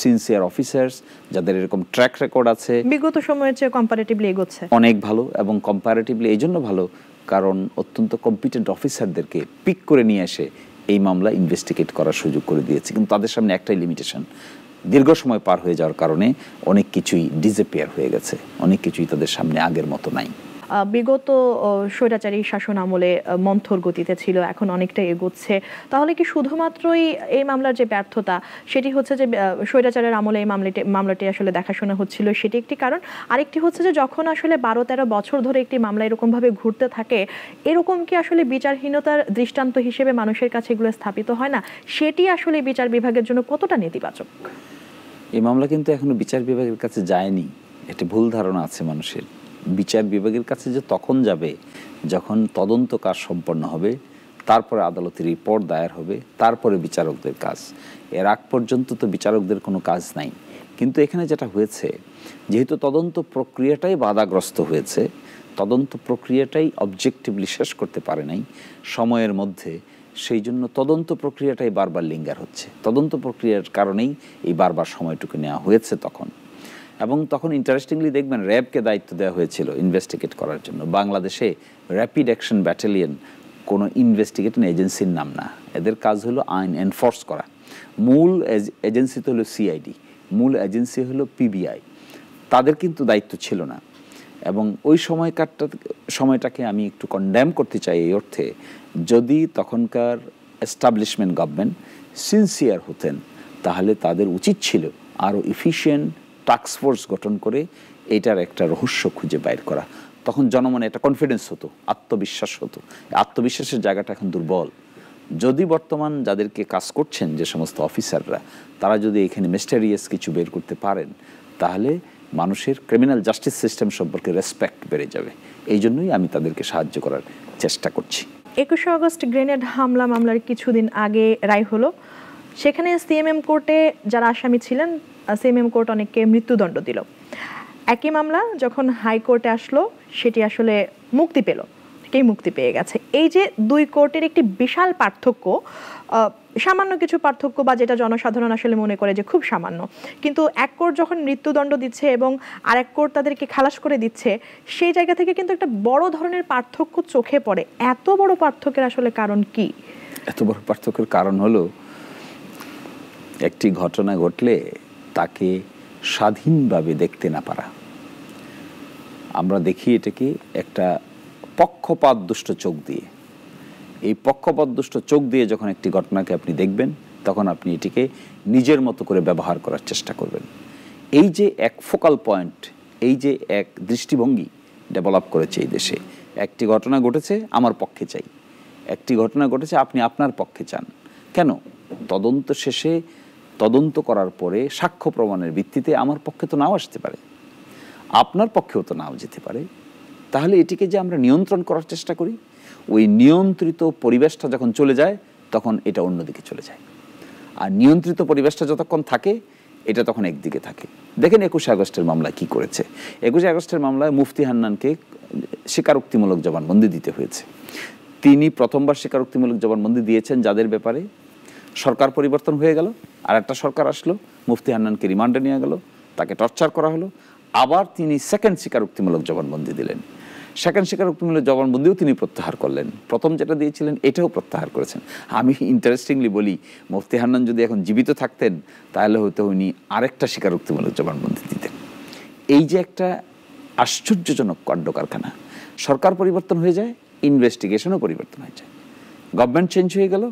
[SPEAKER 1] sincere officers, যাদের এরকম ট্র্যাক রেকর্ড আছে।
[SPEAKER 2] বিগত সময়ের চেয়ে কম্পারেটিভলি এগোচ্ছে
[SPEAKER 1] অনেক ভালো, এবং কম্পারেটিভলি এই জন্য ভালো কারণ অত্যন্ত কম্পিটেন্ট অফিসারদেরকে পিক করে নিয়ে এসে এই মামলা ইনভেস্টিগেট করার সুযোগ করে দিয়েছে। কিন্তু তাদের সামনে একটাই লিমিটেশন, দীর্ঘ সময় পার হয়ে যাওয়ার কারণে অনেক কিছুই ডিসঅ্যাপিয়ার হয়ে গেছে, অনেক কিছুই তাদের সামনে আগের মতো নাই।
[SPEAKER 2] বিগত স্বৈরাচারী শাসন আমলে মন্থর গতিতে ছিল, এখন অনেকটা এগোচ্ছে, তাহলে কি শুধুমাত্রই এই মামলার যে ব্যর্থতা সেটি হচ্ছে যে স্বৈরাচারের আমলে এই মামলাটি আসলে দেখাশোনা হচ্ছিল সেটি একটি কারণ, আরেকটি হচ্ছে যে যখন আসলে 12-13 বছর ধরে একটি মামলা এরকমভাবে ঘুরতে থাকে, এরকম কি আসলে বিচারহীনতার দৃষ্টান্ত হিসেবে মানুষের কাছে এগুলো স্থাপিত হয় না? সেটি আসলে বিচার বিভাগের জন্য কতটা নেতিবাচক?
[SPEAKER 1] এই মামলা কিন্তু এখনো বিচার বিভাগের কাছে যায়নি, এটা ভুল ধারণা আছে মানুষের। বিচার বিভাগের কাছে যে তখন যাবে যখন তদন্ত কাজ সম্পন্ন হবে, তারপরে আদালতের রিপোর্ট দায়ের হবে, তারপরে বিচারকদের কাজ। এর আগ পর্যন্ত তো বিচারকদের কোনো কাজ নাই। কিন্তু এখানে যেটা হয়েছে, যেহেতু তদন্ত প্রক্রিয়াটাই বাধাগ্রস্ত হয়েছে, তদন্ত প্রক্রিয়াটাই অবজেক্টিভলি শেষ করতে পারে নাই সময়ের মধ্যে, সেই জন্য তদন্ত প্রক্রিয়াটাই বারবার লিঙ্গার হচ্ছে। তদন্ত প্রক্রিয়ার কারণেই এই বারবার সময়টুকু নেওয়া হয়েছে তখন। এবং তখন ইন্টারেস্টিংলি দেখবেন র্যাবকে দায়িত্ব দেওয়া হয়েছিল ইনভেস্টিগেট করার জন্য। বাংলাদেশে র্যাপিড অ্যাকশন ব্যাটালিয়ন কোনো ইনভেস্টিগেটিং এজেন্সির নাম না, এদের কাজ হলো আইন এনফোর্স করা। মূল এজেন্সি তো হলো সিআইডি, মূল এজেন্সি হলো পিবিআই, তাদের কিন্তু দায়িত্ব ছিল না। এবং ওই সময়টাকে আমি একটু কন্ডেম করতে চাই এই অর্থে, যদি তখনকার এস্টাবলিশমেন্ট গভর্নমেন্ট সিনসিয়ার হতেন তাহলে তাদের উচিত ছিল আরও এফিশিয়েন্ট টাস্কফোর্স গঠন করে এটার একটা রহস্য খুঁজে বাইর করা। তখন জনমনে একটা কনফিডেন্স হতো, আত্মবিশ্বাস হতো। আত্মবিশ্বাসের জায়গাটা এখন দুর্বল। যদি বর্তমান যাদেরকে কাজ করছেন যে সমস্ত অফিসাররা, তারা যদি এখানে মিস্টেরিয়াস কিছু বের করতে পারেন, তাহলে মানুষের ক্রিমিনাল জাস্টিস সিস্টেম সম্পর্কে রেসপেক্ট বেড়ে যাবে। এই জন্যই আমি তাদেরকে সাহায্য করার চেষ্টা করছি।
[SPEAKER 2] 21 আগস্ট গ্রেনেড হামলা মামলার কিছুদিন আগে রায় হলো, সেখানে সিএমএম কোর্টে যারা আসামি ছিলেন, সিএমএম কোর্ট অনেককে মৃত্যুদণ্ড দিল। একই মামলা যখন হাইকোর্টে আসলো, সেটি আসলে মুক্তি পেল, মুক্তি পেয়ে গেছে। এই যে দুই কোর্টের একটি বিশাল পার্থক্য, সামান্য কিছু পার্থক্য বা যেটা জনসাধারণ আসলে মনে করে যে খুব সামান্য, কিন্তু এক কোর্ট যখন মৃত্যুদণ্ড দিচ্ছে এবং আরেক কোর্ট তাদেরকে খালাস করে দিচ্ছে, সেই জায়গা থেকে কিন্তু একটা বড় ধরনের পার্থক্য চোখে পড়ে। এত বড় পার্থক্যের আসলে কারণ কি?
[SPEAKER 1] এত বড় পার্থক্যের কারণ হলো, একটি ঘটনা ঘটলে তাকে স্বাধীনভাবে দেখতে না পারা। আমরা দেখি এটাকে একটা পক্ষপাত দুষ্ট চোখ দিয়ে। এই পক্ষপাত দুষ্ট চোখ দিয়ে যখন একটি ঘটনাকে আপনি দেখবেন, তখন আপনি এটিকে নিজের মতো করে ব্যবহার করার চেষ্টা করবেন। এই যে এক ফোকাল পয়েন্ট, এই যে এক দৃষ্টিভঙ্গি ডেভেলপ করেছে এই দেশে, একটি ঘটনা ঘটেছে আমার পক্ষে চাই, একটি ঘটনা ঘটেছে আপনি আপনার পক্ষে চান। কেন? তদন্ত শেষে, তদন্ত করার পরে সাক্ষ্য প্রমাণের ভিত্তিতে আমার পক্ষে তো নাও আসতে পারে, আপনার পক্ষেও তো নাও যেতে পারে। তাহলে এটিকে যে আমরা নিয়ন্ত্রণ করার চেষ্টা করি, ওই নিয়ন্ত্রিত পরিবেশটা যখন চলে যায়, তখন এটা অন্যদিকে চলে যায়। আর নিয়ন্ত্রিত পরিবেশটা যতক্ষণ থাকে, এটা তখন একদিকে থাকে। দেখেন 21 আগস্টের মামলা কি করেছে। 21 আগস্টের মামলায় মুফতি হান্নানকে স্বীকারোক্তিমূলক জবানবন্দি দিতে হয়েছে। তিনি প্রথমবার স্বীকারোক্তিমূলক জবানবন্দি দিয়েছেন যাদের ব্যাপারে সরকার পরিবর্তন হয়ে গেল, আর একটা সরকার আসলো, মুফতি হান্নানকে রিমান্ডে নিয়ে গেল, তাকে টর্চার করা হলো। আবার তিনি সেকেন্ড স্বীকারোক্তিমূলক জবানবন্দি দিলেন। সেকেন্ড স্বীকারোক্তিমূলক জবানবন্দিও তিনি প্রত্যাহার করলেন। প্রথম যেটা দিয়েছিলেন এটাও প্রত্যাহার করেছেন। আমি ইন্টারেস্টিংলি বলি, মুফতি হান্নান যদি এখন জীবিত থাকতেন, তাহলে হয়তো উনি আরেকটা স্বীকারোক্তিমূলক জবানবন্দি দিতেন। এই যে একটা আশ্চর্যজনক কাণ্ড কারখানা। সরকার পরিবর্তন হয়ে যায়, ইনভেস্টিগেশনও পরিবর্তন হয়ে যায়। গভর্নমেন্ট চেঞ্জ হয়ে গেল,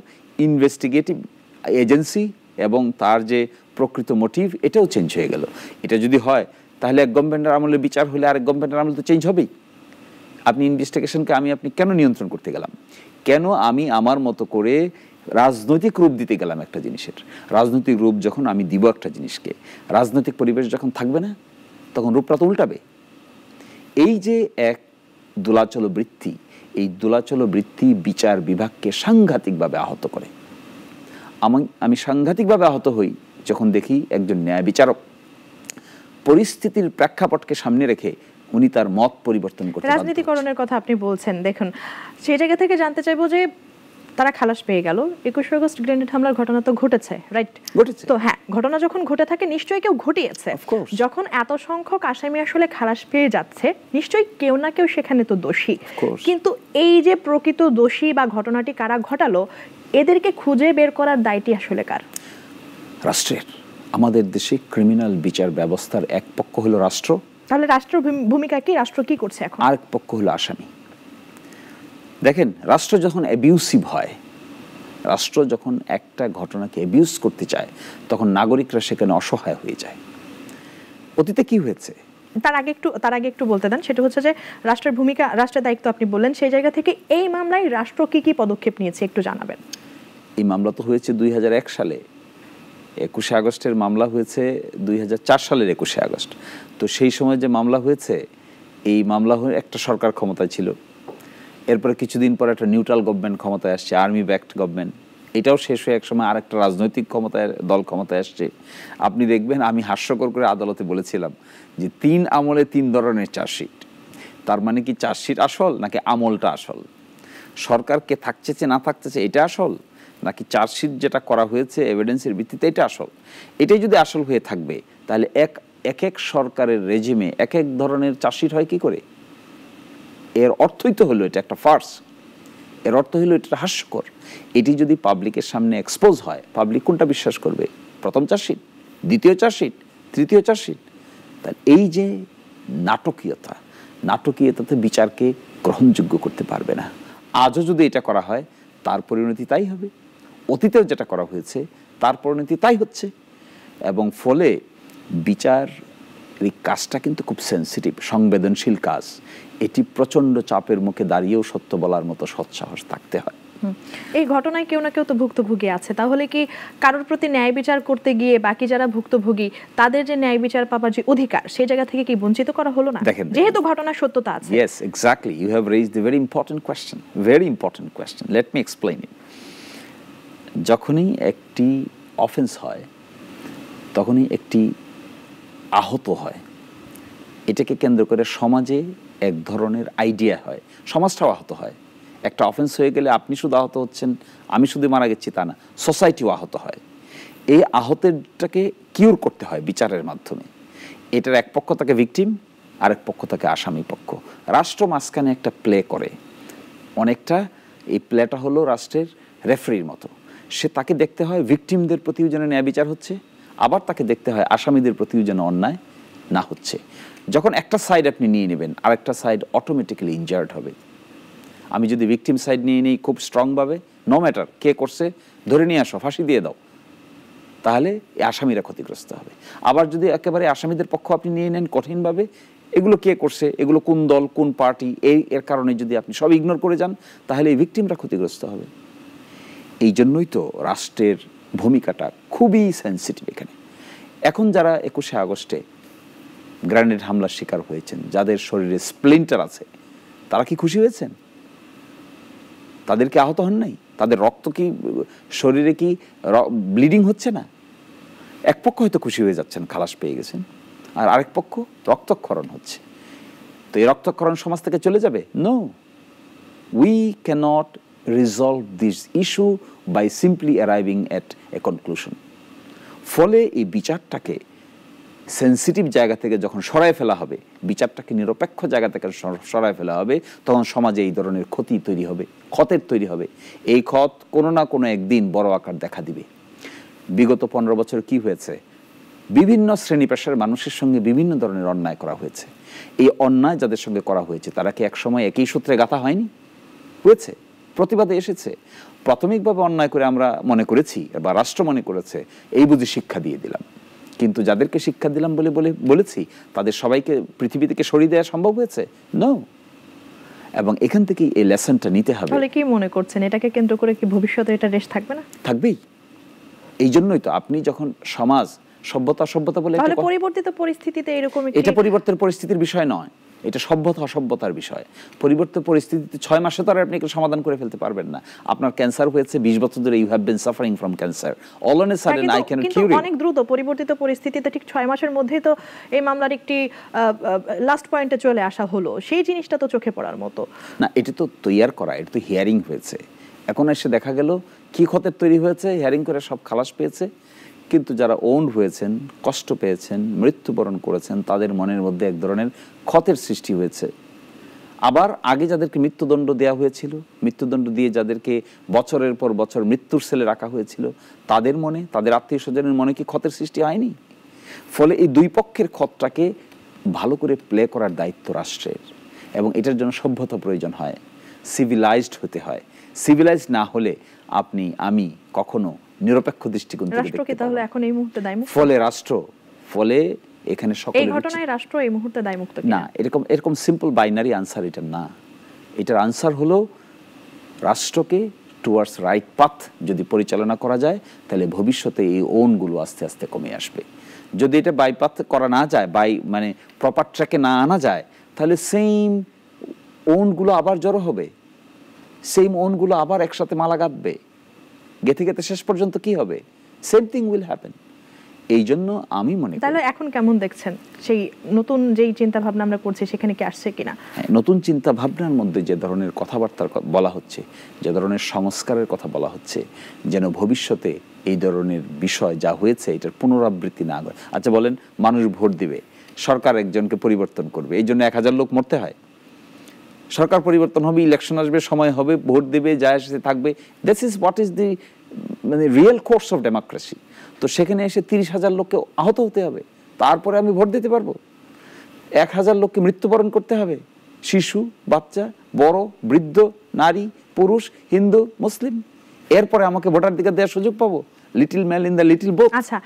[SPEAKER 1] ইনভেস্টিগেটিভ এজেন্সি এবং তার যে প্রকৃত মোটিভ, এটাও চেঞ্জ হয়ে গেল। এটা যদি হয়, তাহলে এক গভর্নমেন্টের আমলে বিচার হলে আরেক গভর্নমেন্টের আমলে তো চেঞ্জ হবেই। আপনি ইনভেস্টিগেশনকে আপনি কেন নিয়ন্ত্রণ করতে গেলাম? কেন আমি আমার মতো করে রাজনৈতিক রূপ দিতে গেলাম একটা জিনিসের? রাজনৈতিক রূপ যখন আমি দিব একটা জিনিসকে, রাজনৈতিক পরিবেশ যখন থাকবে না, তখন রূপটা তো উল্টাবে। এই যে এক দোলাচল বৃত্তি, এই দোলাচল বৃত্তি বিচার বিভাগকে সাংঘাতিকভাবে আহত করে। আমি সাংঘাতিকভাবে আহত হই যখন দেখি একজন ন্যায় বিচারক পরিস্থিতির প্রেক্ষাপটকে সামনে রেখে উনি তার মত পরিবর্তন করতে।
[SPEAKER 2] রাজনীতিকরণের কথা আপনি বলছেন, দেখুন সেই জায়গা থেকে জানতে চাইবো যে তারা খালাস পেয়ে গেল, 21 আগস্ট গ্রেনেড হামলার ঘটনা তো ঘটেছে, রাইট?
[SPEAKER 1] ঘটেছে
[SPEAKER 2] তো হ্যাঁ, ঘটনা যখন ঘটে থাকে নিশ্চয়ই কেউ ঘটিয়েছে। যখন এত সংখ্যক আসামি আসলে খালাস পেয়ে যাচ্ছে, নিশ্চয়ই কেউ না কেউ সেখানে তো দোষী। কিন্তু এই যে প্রকৃত দোষী বা ঘটনাটি কারা ঘটালো, এদেরকে খুঁজে বের করার দায়টি আসলে কার?
[SPEAKER 1] রাষ্ট্রের। আমাদের দেশে ক্রিমিনাল বিচার ব্যবস্থার এক পক্ষ হলো রাষ্ট্র,
[SPEAKER 2] তাহলে রাষ্ট্র ভূমিকা কি, রাষ্ট্র কি করছে এখন?
[SPEAKER 1] আরেক পক্ষ হলো আসামি। দেখেন, রাষ্ট্র যখন অ্যাবিউসিভ হয়, রাষ্ট্র যখন একটা ঘটনাকে অ্যাবিউজ করতে চায়, তখন নাগরিকরা সেখানে অসহায় হয়ে যায়। অতীতে কি হয়েছে?
[SPEAKER 2] তার আগে একটু বলতে দেন, সেটা হচ্ছে যে রাষ্ট্রের ভূমিকা, রাষ্ট্রের দায়িত্ব আপনি বললেন, সেই জায়গা থেকে এই মামলায় রাষ্ট্র কি কি পদক্ষেপ নিয়েছে একটু জানাবেন।
[SPEAKER 1] এই মামলা তো হয়েছে 2001 সালে, 21শে আগস্টের মামলা হয়েছে 2004 সালের 21শে আগস্ট। তো সেই সময় যে মামলা হয়েছে, এই মামলা হয়ে একটা সরকার ক্ষমতায় ছিল, এরপরে কিছুদিন পর একটা নিউট্রাল গভর্নমেন্ট ক্ষমতায় আসছে, আর্মি ব্যাকড গভর্নমেন্ট। এটাও শেষ হয়ে একসময় আর একটা রাজনৈতিক দল ক্ষমতায় আসছে। আপনি দেখবেন, আমি হাস্যকর করে আদালতে বলেছিলাম যে 3 আমলে 3 ধরনের চার্জশিট। তার মানে কি চার্জশিট আসল নাকি আমলটা আসল? সরকার কে থাকছে না থাকতেছে এটা আসল, নাকি চার্জশিট যেটা করা হয়েছে এভিডেন্সের ভিত্তিতে এটা আসল? এটাই যদি আসল হয়ে থাকবে, তাহলে এক এক সরকারের রেজিমে এক এক ধরনের চার্জশিট হয় কি করে? এর অর্থই তো হলো এটা একটা ফার্স, এর অর্থ হলো এটা হাস্যকর। এটি যদি পাবলিকের সামনে এক্সপোজ হয়, পাবলিক কোনটা বিশ্বাস করবে? প্রথম চার্জশিট, দ্বিতীয় চার্জশিট, তৃতীয় চার্জশিট? তাহলে এই যে নাটকীয়তাতে বিচারকে গ্রহণযোগ্য করতে পারবে না। আজও যদি এটা করা হয়, তার পরিণতি তাই হবে। অতীতেও যেটা করা হয়েছে তার পরিণতি তাই হচ্ছে। এবং ফলে বিচার এই কাজটা কিন্তু খুব সেন্সিটিভ, সংবেদনশীল কাজ। এটি প্রচণ্ড চাপের মুখে দাঁড়িয়েও সত্য বলার মতো সৎসাহস থাকতে হয়।
[SPEAKER 2] এই ঘটনায় কেউ না কেউ তো ভুক্তভোগী আছে, তাহলে কি কারোর প্রতি ন্যায় বিচার করতে গিয়ে বাকি যারা ভুক্তভোগী তাদের যে ন্যায় বিচার পাবার যে অধিকার, সেই জায়গা থেকে কি বঞ্চিত করা হলো না? যেহেতু ঘটনার সত্যতা আছে।
[SPEAKER 1] Yes, exactly. You have raised a very important question. Very important question. Let me explain it. যখনই একটি অফেন্স হয়, তখনই একটি আহত হয়। এটাকে কেন্দ্র করে সমাজে এক ধরনের আইডিয়া হয়, সমাজটাও আহত হয়। একটা অফেন্স হয়ে গেলে আপনি শুধু আহত হচ্ছেন, আমি শুধু মারা গেছি তা না, সোসাইটিও আহত হয়। এই আহতেরটাকে কিউর করতে হয় বিচারের মাধ্যমে। এটার এক পক্ষ তাকে ভিকটিম, আরেক পক্ষ তাকে আসামি পক্ষ। রাষ্ট্র মাঝখানে একটা প্লে করে, অনেকটা এই প্লেটা হলো রাষ্ট্রের রেফারির মতো। সে তাকে দেখতে হয় ভিকটিমদের প্রতিও যেন ন্যায় বিচার হচ্ছে, আবার তাকে দেখতে হয় আসামিদের প্রতিও যেন অন্যায় না হচ্ছে। যখন একটা সাইড আপনি নিয়ে নেবেন, আরেকটা সাইড অটোমেটিক্যালি ইনজার্ড হবে। আমি যদি ভিকটিম সাইড নিয়ে নিই খুব স্ট্রংভাবে, নো ম্যাটার কে করছে, ধরে নিয়ে আসো, ফাঁসি দিয়ে দাও, তাহলে এই আসামিরা ক্ষতিগ্রস্ত হবে। আবার যদি একেবারে আসামিদের পক্ষ আপনি নিয়ে নেন কঠিনভাবে, এগুলো কে করছে, এগুলো কোন দল, কোন পার্টি, এর কারণে যদি আপনি সব ইগনোর করে যান, তাহলে এই ভিকটিমরা ক্ষতিগ্রস্ত হবে। এই জন্যই তো রাষ্ট্রের ভূমিকাটা খুবই সেন্সিটিভ এখানে। এখন যারা 21শে আগস্টে গ্রেনেড হামলার শিকার হয়েছেন, যাদের শরীরে স্প্লিন্টার আছে, তারা কি খুশি হয়েছেন? তাদের কি আহত হন নাই? তাদের রক্ত কি, শরীরে কি ব্লিডিং হচ্ছে না? এক পক্ষ হয়তো খুশি হয়ে যাচ্ছেন, খালাস পেয়ে গেছেন, আর আরেক পক্ষ রক্তক্ষরণ হচ্ছে। তো এই রক্তক্ষরণ সমাজ থেকে চলে যাবে? No, we cannot resolve this issue by simply arriving at a conclusion. ফলে এই বিচারটাকে সেন্সিটিভ জায়গা থেকে যখন সরায় ফেলা হবে, বিচারটাকে নিরপেক্ষ জায়গা থেকে সরায় ফেলা হবে, তখন সমাজে এই ধরনের ক্ষতি তৈরি হবে, ক্ষতের তৈরি হবে। এই ক্ষত কোনো না কোনো একদিন বড় আকার দেখা দিবে। বিগত 15 বছর কি হয়েছে? বিভিন্ন শ্রেণী পেশার মানুষের সঙ্গে বিভিন্ন ধরনের অন্যায় করা হয়েছে। এই অন্যায় যাদের সঙ্গে করা হয়েছে, তারা কি একসময় একই সূত্রে গাঁথা হয়নি? হয়েছে, প্রতিবাদে এসেছে। প্রাথমিকভাবে অন্যায় করে আমরা মনে করেছি, বা রাষ্ট্র মনে করেছে, এই বুঝি শিক্ষা দিয়ে দিলাম। কিন্তু যাদেরকে শিক্ষা দিলাম বলেছি, তাদের সবাইকে পৃথিবী থেকে সরিয়ে দেওয়া সম্ভব হয়েছে? নো। এবং এখান থেকেই এই লেসনটা নিতে হবে।
[SPEAKER 2] তাহলে কি মনে করছেন, এটাকে কেন্দ্র করে কি ভবিষ্যতে এটা রেশ থাকবে না?
[SPEAKER 1] থাকবেই। এই জন্যই তো আপনি যখন সমাজ সভ্যতা বলে,
[SPEAKER 2] তাহলে পরিবর্তিত পরিস্থিতিতে এরকম
[SPEAKER 1] এটা পরিবর্তনের পরিস্থিতির বিষয় নয়, এটা সভ্যতা অসভ্যতার বিষয়। পরিবর্তিত পরিস্থিতিতে 6 মাসে তো আর আপনি সমাধান করে ফেলতে পারবেন না। আপনার ক্যান্সার হয়েছে 20 বছর ধরে, you have been suffering from cancer, all on a sudden I can cure it.
[SPEAKER 2] অনেক দ্রুত পরিবর্তিত পরিস্থিতিতে ঠিক 6 মাসের মধ্যেই তো এই মামলার একটি লাস্ট পয়েন্টে চলে আসা হলো। সেই জিনিসটা তো চোখে পড়ার মতো
[SPEAKER 1] না। এটা তো তৈয়ার করা, এটা তো হিয়ারিং হয়েছে। এখন এসে দেখা গেল কি ক্ষতের তৈরি হয়েছে, হিয়ারিং করে সব খালাস পেয়েছে। কিন্তু যারা ওন্ড হয়েছেন, কষ্ট পেয়েছেন, মৃত্যুবরণ করেছেন, তাদের মনের মধ্যে এক ধরনের ক্ষতের সৃষ্টি হয়েছে। আবার আগে যাদেরকে মৃত্যুদণ্ড দেওয়া হয়েছিল, মৃত্যুদণ্ড দিয়ে যাদেরকে বছরের পর বছর মৃত্যুর সেলে রাখা হয়েছিল, তাদের মনে, তাদের আত্মীয় স্বজনের মনে কি ক্ষতের সৃষ্টি হয়নি? ফলে এই দুই পক্ষের ক্ষতটাকে ভালো করে প্লে করার দায়িত্ব রাষ্ট্রের, এবং এটার জন্য সভ্যতা প্রয়োজন হয়, সিভিলাইজড হতে হয়। সিভিলাইজড না হলে আপনি আমি কখনো নিরপেক্ষ দৃষ্টিকোণ থেকে
[SPEAKER 2] রাষ্ট্র কি তাহলে এখন এই মুহূর্তে দায়মুক্ত?
[SPEAKER 1] ফলে এখানে সকলের
[SPEAKER 2] এই ঘটনায় রাষ্ট্র এই মুহূর্তে দায়মুক্ত
[SPEAKER 1] না, এরকম সিম্পল বাইনারি আনসার এটা না। এটার আনসার হলো রাষ্ট্রকে টুয়ার্ডস রাইট পাথ যদি পরিচালনা করা যায়, তাহলে ভবিষ্যতে এই ওনগুলো আস্তে আস্তে কমে আসবে। যদি এটা বাইপাথ করা না যায়, মানে প্রপার ট্র্যাকে না আনা যায়, তাহলে সেম ওনগুলো আবার জড়ো হবে, সেম ওনগুলো আবার একসাথে মালা গাঁথবে, গেথে গেথে শেষ পর্যন্ত কি হবে? Same thing will happen. এই জন্য আমি মনে করি,
[SPEAKER 2] তাহলে এখন কেমন দেখছেন সেই নতুন যেই চিন্তা ভাবনা আমরা করছি সেখানে কি আসছে কিনা?
[SPEAKER 1] নতুন চিন্তা ভাবনার মধ্যে যে ধরনের কথাবার্তা বলা হচ্ছে, যে ধরনের সংস্কারের কথা বলা হচ্ছে, যেন ভবিষ্যতে এই ধরনের বিষয় যা হয়েছে এটার পুনরাবৃত্তি না হয়। আচ্ছা বলেন, মানুষ ভোট দিবে, সরকার একজনকে পরিবর্তন করবে, এই জন্য 1000 লোক মরতে হয়? সরকার পরিবর্তন হবে, ইলেকশন আসবে, সময় হবে, ভোট দেবে, যায় এসে থাকবে। This is what is the মানে রিয়েল কোর্স অফ ডেমোক্রেসি। তো সেখানে এসে 30,000 লোককে আহত হতে হবে, তারপরে আমি ভোট দিতে পারবো? 1000 লোককে মৃত্যুবরণ করতে হবে, শিশু, বাচ্চা, বড়, বৃদ্ধ, নারী, পুরুষ, হিন্দু, মুসলিম, এরপরে আমাকে ভোটাধিকার দেওয়ার সুযোগ পাবো? Little man in the little boat.
[SPEAKER 2] আচ্ছা,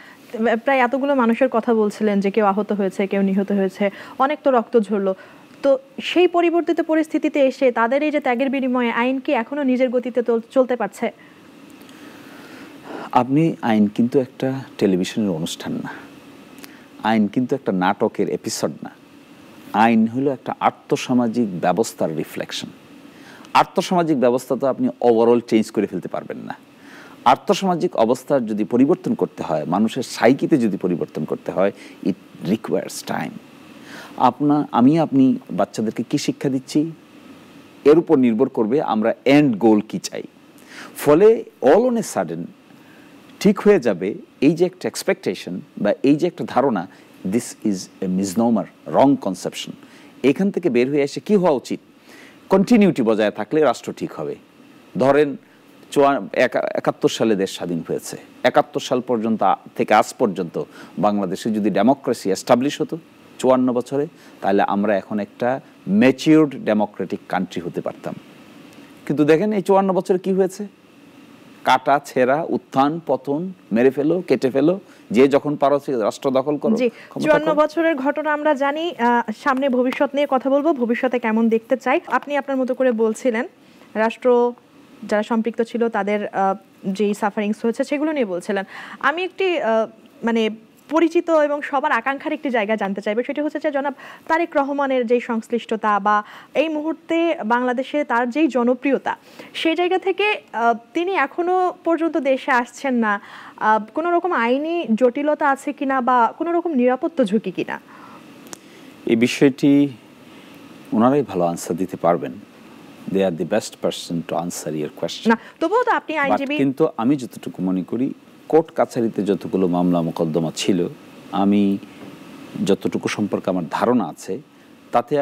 [SPEAKER 2] প্রায় এতগুলো মানুষের কথা বলছিলেন যে কেউ আহত হয়েছে, কেউ নিহত হয়েছে, অনেক তো রক্ত ঝরলো। তো সেই পরিবর্তিত পরিস্থিতিতে এসে তাদের এই যে ত্যাগের বিনিময়ে আইন কি এখনো নিজের গতিতে চলতে পারছে?
[SPEAKER 1] আইন কিন্তু একটা টেলিভিশনের অনুষ্ঠান না, আইন কিন্তু একটা নাটকের এপিসোড না। আইন হলো একটা আর্থসামাজিক ব্যবস্থার রিফ্লেকশন। আর্থসামাজিক ব্যবস্থা তো আপনি ওভারঅল চেঞ্জ করে ফেলতে পারবেন না। আর্থসামাজিক অবস্থার যদি পরিবর্তন করতে হয়, মানুষের সাইকিতে যদি পরিবর্তন করতে হয়, ইট রিকোয়ার্স টাইম। আপনি বাচ্চাদেরকে কি শিক্ষা দিচ্ছি, এর উপর নির্ভর করবে আমরা এন্ড গোল কি চাই। ফলে অল অন এ সাডেন ঠিক হয়ে যাবে এই যে একটা এক্সপেকটেশন বা এই যে একটা ধারণা, this is a misnomer, wrong conception. এখান থেকে বের হয়ে এসে কি হওয়া উচিত? কন্টিনিউটি বজায় থাকলে রাষ্ট্র ঠিক হবে। ধরেন 71 সালে দেশ স্বাধীন হয়েছে, 71 সাল পর্যন্ত থেকে আজ পর্যন্ত বাংলাদেশে যদি ডেমোক্রেসি এস্টাবলিশ হতো 54 বছরে, তাহলে আমরা এখন একটা ম্যাচিউরড ডেমোক্রেটিক কান্ট্রি হতে পারতাম। কিন্তু দেখেন এই 54 বছরে কি হয়েছে? কাটা ছেঁড়া, উত্থান পতন, মেরে ফেলো, কেটে ফেলো, যে যখন পারো রাষ্ট্র দখল করো।
[SPEAKER 2] 54 বছরের ঘটনা আমরা জানি। সামনে ভবিষ্যৎ নিয়ে কথা বলবো, ভবিষ্যতে কেমন দেখতে চাই। আপনি আপনার মতো করে বলছিলেন, রাষ্ট্র যারা সম্পৃক্ত ছিল তাদের যেই সাফারিংস হয়েছে সেগুলো নিয়ে বলছিলেন। আমি একটি মানে পরিচিত এবং সবার আকাঙ্ক্ষার একটি জায়গা জানতে চাইবে, সেটি হচ্ছে যে জনাব তারেক রহমানের যেই সংশ্লিষ্টতা বা এই মুহূর্তে বাংলাদেশে তার যেই জনপ্রিয়তা, সেই জায়গা থেকে তিনি এখনো পর্যন্ত দেশে আসছেন না, কোনো রকম আইনি জটিলতা আছে কিনা বা কোনো রকম নিরাপত্তা ঝুঁকি কিনা?
[SPEAKER 1] এই বিষয়টি ওনারাই ভালো আনসার দিতে পারবেন। They are the best person to answer your question.
[SPEAKER 2] না, তবুও তো আপনি আইনজীবী।
[SPEAKER 1] কিন্তু আমি যতটুকু মনে করি, কোর্ট কাছারিতে যতগুলো মামলা মোকদ্দমা ছিল, আমি যতটুকু সম্পর্কে আমার ধারণা আছে, তাতে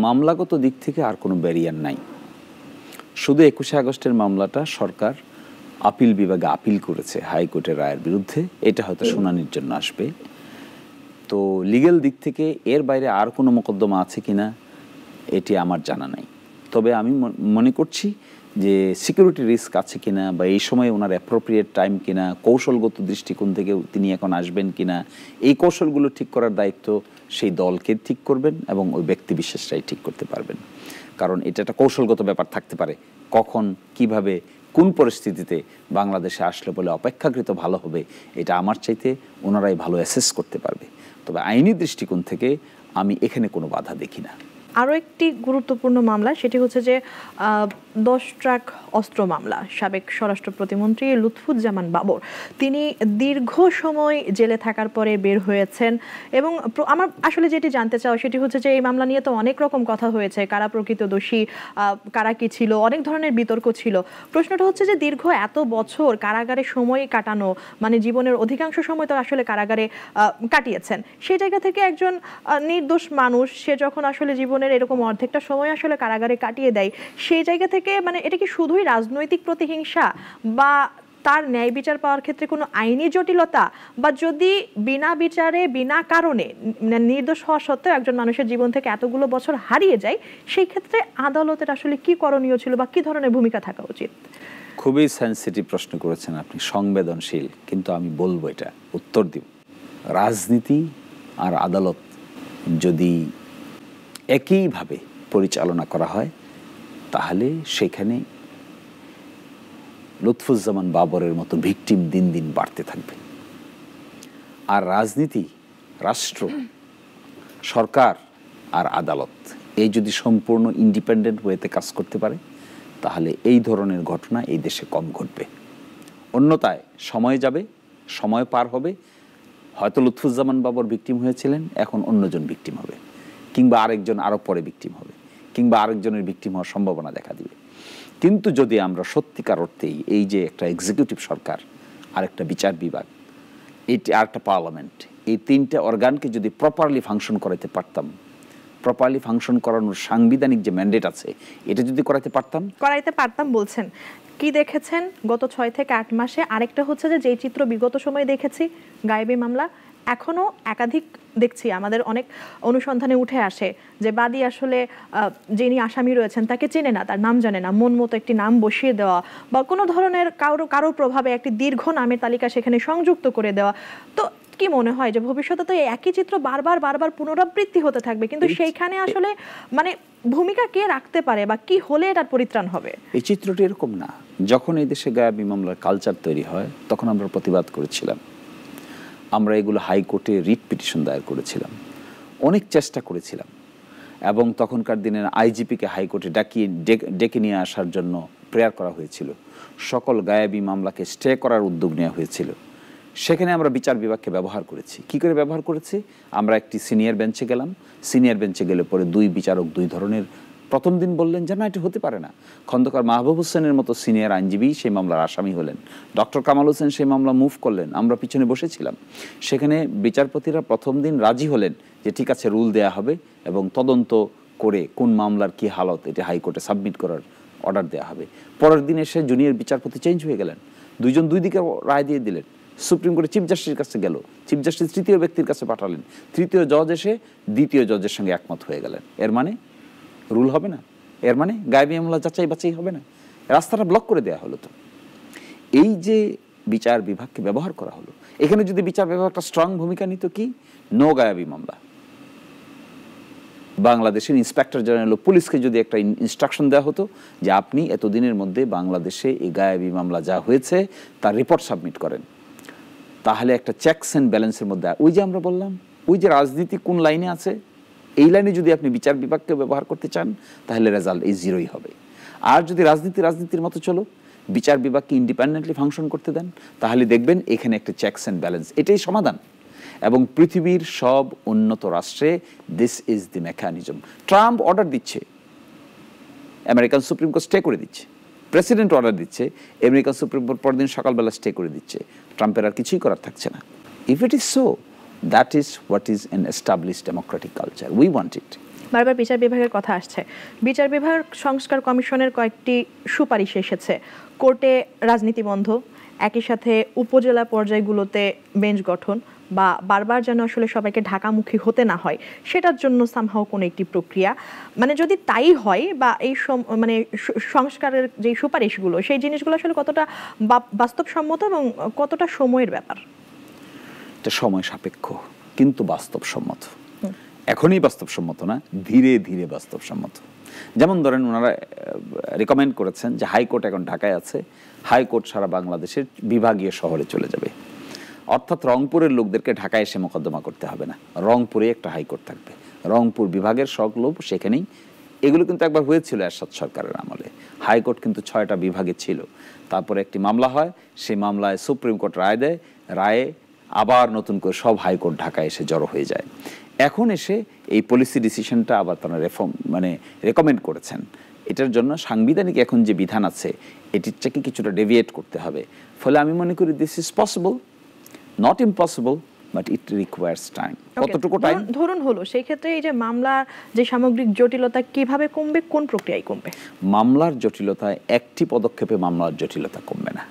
[SPEAKER 1] মামলাগত দিক থেকে আর কোনো ব্যারিয়ার নাই। শুধু 21শে আগস্টের মামলাটা সরকার আপিল বিভাগে আপিল করেছে হাইকোর্টের রায়ের বিরুদ্ধে, এটা হয়তো শুনানির জন্য আসবে। তো লিগ্যাল দিক থেকে এর বাইরে আর কোনো মোকদ্দমা আছে কিনা এটি আমার জানা নাই। তবে আমি মনে করছি যে সিকিউরিটি রিস্ক আছে কিনা, বা এই সময় ওনার অ্যাপ্রোপ্রিয়েট টাইম কিনা, কৌশলগত দৃষ্টিকোণ থেকে তিনি এখন আসবেন কিনা, এই কৌশলগুলো ঠিক করার দায়িত্ব সেই দলকে ঠিক করবেন এবং ওই ব্যক্তি বিশেষটাই ঠিক করতে পারবেন। কারণ এটা একটা কৌশলগত ব্যাপার থাকতে পারে, কখন কিভাবে কোন পরিস্থিতিতে বাংলাদেশে আসলে বলে অপেক্ষাকৃত ভালো হবে, এটা আমার চাইতে ওনারাই ভালো অ্যাসেস করতে পারবে। তবে আইনি দৃষ্টিকোণ থেকে আমি এখানে কোনো বাধা দেখি না।
[SPEAKER 2] আরও একটি গুরুত্বপূর্ণ মামলা, সেটি হচ্ছে যে 10 ট্রাক অস্ত্র মামলা। সাবেক স্বরাষ্ট্র প্রতিমন্ত্রী লুৎফুজ্জামান বাবর, তিনি দীর্ঘ সময় জেলে থাকার পরে বের হয়েছেন এবং আমার আসলে যেটি জানতে চাও সেটি হচ্ছে যে এই মামলা নিয়ে তো অনেক রকম কথা হয়েছে, কারা প্রকৃত দোষী, কারা কি ছিল, অনেক ধরনের বিতর্ক ছিল। প্রশ্নটা হচ্ছে যে দীর্ঘ এত বছর কারাগারে সময় কাটানো, মানে জীবনের অধিকাংশ সময় তো আসলে কারাগারে কাটিয়েছেন, সেই জায়গা থেকে একজন নির্দোষ মানুষ, সে যখন আসলে জীবনের এরকম অর্ধেকটা সময় আসলে কারাগারে কাটিয়ে দেয়, সেই জায়গা থেকে মানে এটা কি শুধুই রাজনৈতিক প্রতিহিংসা, বা তার ন্যায় বিচার পাওয়ার ক্ষেত্রে কোনো আইনি জটিলতা, বা যদি বিনা বিচারে বিনা কারণে নির্দোষ হওয়া সত্ত্বেও একজন মানুষের জীবন থেকে এতগুলো বছর হারিয়ে যায়, সেই ক্ষেত্রে আদালতের আসলে কি করণীয় ছিল বা কি ধরনের ভূমিকা থাকা উচিত?
[SPEAKER 1] খুবই সেনসিটিভ প্রশ্ন করেছেন আপনি, সংবেদনশীল, কিন্তু আমি বলবো, এটা উত্তর দিব। রাজনীতি আর আদালত যদি একইভাবে পরিচালনা করা হয় তাহলে সেখানে লুৎফুজ্জামান বাবরের মতো ভিকটিম দিন দিন বাড়তে থাকবে। আর রাজনীতি, রাষ্ট্র, সরকার আর আদালত এই যদি সম্পূর্ণ ইন্ডিপেন্ডেন্ট ওয়েতে কাজ করতে পারে তাহলে এই ধরনের ঘটনা এই দেশে কম ঘটবে। অন্যথায় সময় যাবে, সময় পার হবে, হয়তো লুৎফুজ্জামান বাবর ভিকটিম হয়েছিলেন, এখন অন্যজন ভিকটিম হবে, কিংবা আরেকজন আরও পরে ভিকটিম হবে, কিংবা আরেকজনের ভিকটিম হওয়ার সম্ভাবনা দেখা দিবে। কিন্তু যদি আমরা সত্যিকার অর্থেই এই যে একটা এক্সিকিউটিভ সরকার, আরেকটা বিচার বিভাগ, এইটি আরেকটা পার্লামেন্ট, এই তিনটে অর্গানকে যদি প্রপারলি ফাংশন করাতে পারতাম, প্রপারলি ফাংশন করানোর সাংবিধানিক যে ম্যান্ডেট আছে এটা যদি করাতে পারতাম
[SPEAKER 2] বলছেন, কি দেখেছেন গত 6 থেকে 8 মাসে? আরেকটা হচ্ছে যে যেই চিত্র বিগত সময়ে দেখেছি, গায়েবী মামলা এখনো একাধিক দেখছি, আমাদের অনেক অনুসন্ধানে উঠে আসে যে বাদী আসলে যিনি আসামি রয়েছেন তাকে চেনে না, তার নাম জানে না, মন মতো একটি নাম বসিয়ে দেওয়া বা কোনো ধরনের কারোর প্রভাবে একটি দীর্ঘ নামের তালিকা সেখানে সংযুক্ত করে দেওয়া। তো কি মনে হয় যে ভবিষ্যতে তো একই চিত্র বারবার পুনরাবৃত্তি হতে থাকবে, কিন্তু সেইখানে আসলে মানে ভূমিকা কে রাখতে পারে বা কি হলে এটার পরিত্রাণ হবে?
[SPEAKER 1] এই চিত্রটি এরকম না। যখন এই দেশে গায়েবী মামলার কালচার তৈরি হয় তখন আমরা প্রতিবাদ করেছিলাম, আমরা এগুলো হাইকোর্টে রিট পিটিশন দায়ের করেছিলাম, অনেক চেষ্টা করেছিলাম, এবং তখনকার দিনের আইজিপিকে হাইকোর্টে ডেকে নিয়ে আসার জন্য প্রেয়ার করা হয়েছিল, সকল গায়েবী মামলাকে স্টে করার উদ্যোগ নেওয়া হয়েছিল। সেখানে আমরা বিচার বিভাগকে ব্যবহার করেছি। কি করে ব্যবহার করেছি? আমরা একটি সিনিয়র বেঞ্চে গেলাম, সিনিয়র বেঞ্চে গেলে পরে দুই বিচারক দুই ধরনের, প্রথম দিন বললেন যে না, এটা হতে পারে না। খন্দকার মাহবুব হোসেনের মতো সিনিয়র আইনজীবী সেই মামলার আসামি হলেন, ডক্টর কামাল হোসেন সেই মামলা মুভ করলেন, আমরা পিছনে বসেছিলাম। সেখানে বিচারপতিরা প্রথম দিন রাজি হলেন যে ঠিক আছে, রুল দেয়া হবে এবং তদন্ত করে কোন মামলার কি হালত এটা হাইকোর্টে সাবমিট করার অর্ডার দেওয়া হবে। পরের দিন এসে জুনিয়র বিচারপতি চেঞ্জ হয়ে গেলেন, দুইজন দুই দিকে রায় দিয়ে দিলেন। সুপ্রিম কোর্টে চিফ জাস্টিসের কাছে গেল, চিফ জাস্টিস তৃতীয় ব্যক্তির কাছে পাঠালেন, তৃতীয় জজ এসে দ্বিতীয় জজের সঙ্গে একমত হয়ে গেলেন। এর মানে রুল হবে না, এর মানে গায়েবী মামলা যাচাই বাছাই হবে না, রাস্তাটা ব্লক করে দেওয়া হলো। তো এই যে বিচার বিভাগকে ব্যবহার করা হলো, এখানে যদি বিচার বিভাগ একটা স্ট্রং ভূমিকা নিত, কি নো গায়েবী মামলা, বাংলাদেশের ইন্সপেক্টর জেনারেল পুলিশকে যদি একটা ইনস্ট্রাকশন দেওয়া হতো যে আপনি এতদিনের মধ্যে বাংলাদেশে এই গায়েবী মামলা যা হয়েছে তার রিপোর্ট সাবমিট করেন, তাহলে একটা চেকস অ্যান্ড ব্যালেন্সের মধ্যে, ওই যে আমরা বললাম, ওই যে রাজনীতি কোন লাইনে আছে, এই লাইনে যদি আপনি বিচার বিভাগকে ব্যবহার করতে চান তাহলে রেজাল্ট এই জিরোই হবে। আর যদি রাজনীতির মতো চলো, বিচার বিভাগকে ইন্ডিপেন্ডেন্টলি ফাংশন করতে দেন, তাহলে দেখবেন এখানে একটা চেকস অ্যান্ড ব্যালেন্স, এটাই সমাধান। এবং পৃথিবীর সব উন্নত রাষ্ট্রে this is the mechanism. Trump order দিচ্ছে, আমেরিকান সুপ্রিম কোর্ট স্টে করে দিচ্ছে, প্রেসিডেন্ট অর্ডার দিচ্ছে, আমেরিকান সুপ্রিম কোর্ট পরদিন সকালবেলা স্টে করে দিচ্ছে, ট্রাম্পের আর কিছুই করার থাকছে না। If it is so, that is what is an established Democratic culture, we want ইট।
[SPEAKER 2] বারবার বিচার বিভাগের কথা আসছে, বিচার বিভাগ সংস্কার কমিশনের কয়েকটি সুপারিশ এসেছে, কোর্টে রাজনীতি বন্ধ, একই সাথে উপজেলা পর্যায়গুলোতে বেঞ্চ গঠন, বা বারবার যেন আসলে সবাইকে ঢাকামুখী হতে না হয় সেটার জন্য সামহাও কোনো একটি প্রক্রিয়া, মানে যদি তাই হয় বা এই মানে সংস্কারের যে সুপারিশগুলো সেই জিনিসগুলো আসলে কতটা বাস্তবসম্মত এবং কতটা সময়ের ব্যাপার?
[SPEAKER 1] এটা সময় সাপেক্ষ কিন্তু বাস্তবসম্মত। এখনই বাস্তবসম্মত না, ধীরে ধীরে বাস্তবসম্মত। যেমন ধরেন ওনারা রেকমেন্ড করেছেন যে হাইকোর্ট এখন ঢাকায় আছে, হাইকোর্ট সারা বাংলাদেশের বিভাগীয় শহরে চলে যাবে, অর্থাৎ রংপুরের লোকদেরকে ঢাকায় এসে মোকদ্দমা করতে হবে না, রংপুরে একটা হাইকোর্ট থাকবে, রংপুর বিভাগের সব লোক সেখানেই। এগুলো কিন্তু একবার হয়েছিল এরশাদ সরকারের আমলে, হাইকোর্ট কিন্তু 6টা বিভাগে ছিল। তারপরে একটি মামলা হয়, সেই মামলায় সুপ্রিম কোর্ট রায় দেয়, রায়ে আবার নতুন করে সব হাইকোর্ট ঢাকায় এসে জড়ো হয়ে যায়। এখন এসে এই পলিসি ডিসিশনটা আবার তারা রেকমেন্ড করেছেন। এটার জন্য সাংবিধানিক এখন যে বিধান আছে এটির থেকে কিছুটা ডেভিয়েট করতে হবে। ফলে আমি মনে করি this is possible, not impossible, but it requires time. কতটুকু টাইম
[SPEAKER 2] ধরুন হলো, সেই ক্ষেত্রে এই যে মামলার যে সামগ্রিক জটিলতা কিভাবে কমবে, কোন প্রক্রিয়ায় কমবে?
[SPEAKER 1] মামলার জটিলতায় একটি পদক্ষেপে মামলার জটিলতা কমবে না।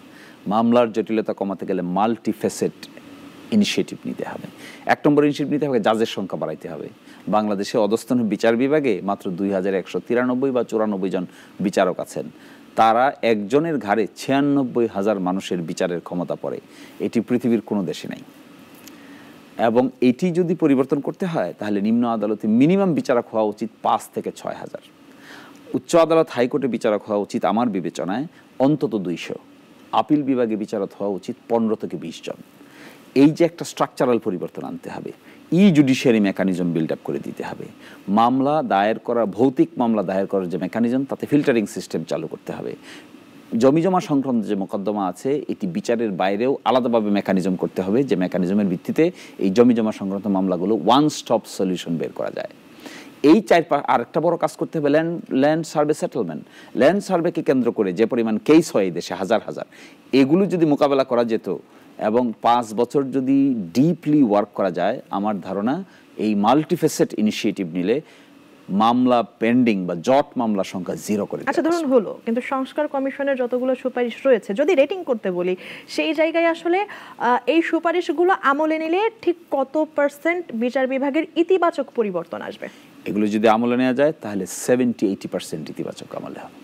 [SPEAKER 1] মামলার জটিলতা কমাতে গেলে মাল্টিফেসেট ইনিশিয়েটিভ নিতে হবে। 1 নম্বর ইনিশিয়েটিভ নিতে হবে, জাজের সংখ্যা বাড়াইতে হবে। বাংলাদেশে অধস্তন বিচার বিভাগে মাত্র 2193 বা 94 জন বিচারক আছেন। তারা একজনের ঘাড়ে 96,000 মানুষের বিচারের ক্ষমতা পড়ে। এটি পৃথিবীর কোনো দেশে নাই। এবং এটি যদি পরিবর্তন করতে হয় তাহলে নিম্ন আদালতে মিনিমাম বিচারক হওয়া উচিত 5 থেকে 6,000। উচ্চ আদালত হাইকোর্টে বিচারক হওয়া উচিত আমার বিবেচনায় অন্তত 200। আপিল বিভাগে বিচারক হওয়া উচিত 15 থেকে 20 জন। এই যে একটা স্ট্রাকচারাল পরিবর্তন আনতে হবে, জুডিশিয়ারি মেকানিজম বিল্ড আপ করে দিতে হবে। মামলা দায়ের করা, ভৌতিক মামলা দায়ের করার যে মেকানিজম, তাতে ফিল্টারিং সিস্টেম চালু করতে হবে। জমিজমা সংক্রান্ত যে মোকদ্দমা আছে, এটি বিচারের বাইরেও আলাদাভাবে মেকানিজম করতে হবে, যে মেকানিজমের ভিত্তিতে এই জমিজমা সংক্রান্ত মামলাগুলো ওয়ান স্টপ সলিউশন বের করা যায়। এই আরেকটা বড় কাজ করতে হবে, ল্যান্ড সার্ভে সেটেলমেন্ট। ল্যান্ড সার্ভেকে কেন্দ্র করে যে পরিমাণ কেস হয় এই দেশে হাজার হাজার, এগুলো যদি মোকাবেলা করা যেত এবং 5 বছর যদি ডিপলি ওয়ার্ক করা যায়, আমার ধারণা এই মাল্টিফেসেট ইনিশিয়েটিভ নিলে মামলা পেন্ডিং বা জট মামলার সংখ্যা 0 করে।
[SPEAKER 2] আচ্ছা, ধরুন হলো, কিন্তু সংস্কার কমিশনের যতগুলো সুপারিশ রয়েছে, যদি রেটিং করতে বলি, সেই জায়গায় আসলে এই সুপারিশগুলো আমলে নিলে ঠিক কত % বিচার বিভাগের ইতিবাচক পরিবর্তন আসবে?
[SPEAKER 1] এগুলো যদি আমলে নেওয়া যায় তাহলে 70-80% ইতিবাচক আমলে হবে।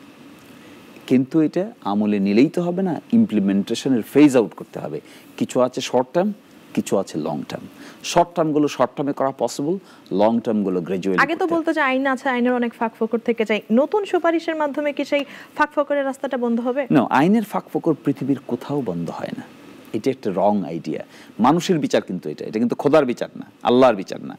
[SPEAKER 1] কিন্তু এটা আমলে নিলেই তো হবে না, ইমপ্লিমেন্টেশনের ফেজ আউট করতে হবে। কিছু আছে শর্ট টার্ম, কিছু আছে লং টার্ম। শর্ট টার্মগুলো শর্ট টার্মে করা পসিবল, লং টার্মগুলো গ্র্যাজুয়ালি।
[SPEAKER 2] আগে তো বলতে যে আইন আছে, আইনের অনেক ফাঁকফোকর থেকে যায়, নতুন সুপারিশের মাধ্যমে কি সেই ফাঁকফোকরের রাস্তাটা বন্ধ হবে?
[SPEAKER 1] না, আইনের ফাঁকফোকর পৃথিবীর কোথাও বন্ধ হয় না। এটা একটা রং আইডিয়া। মানুষের বিচার কিন্তু এটা কিন্তু খোদার বিচার না, আল্লাহর বিচার না।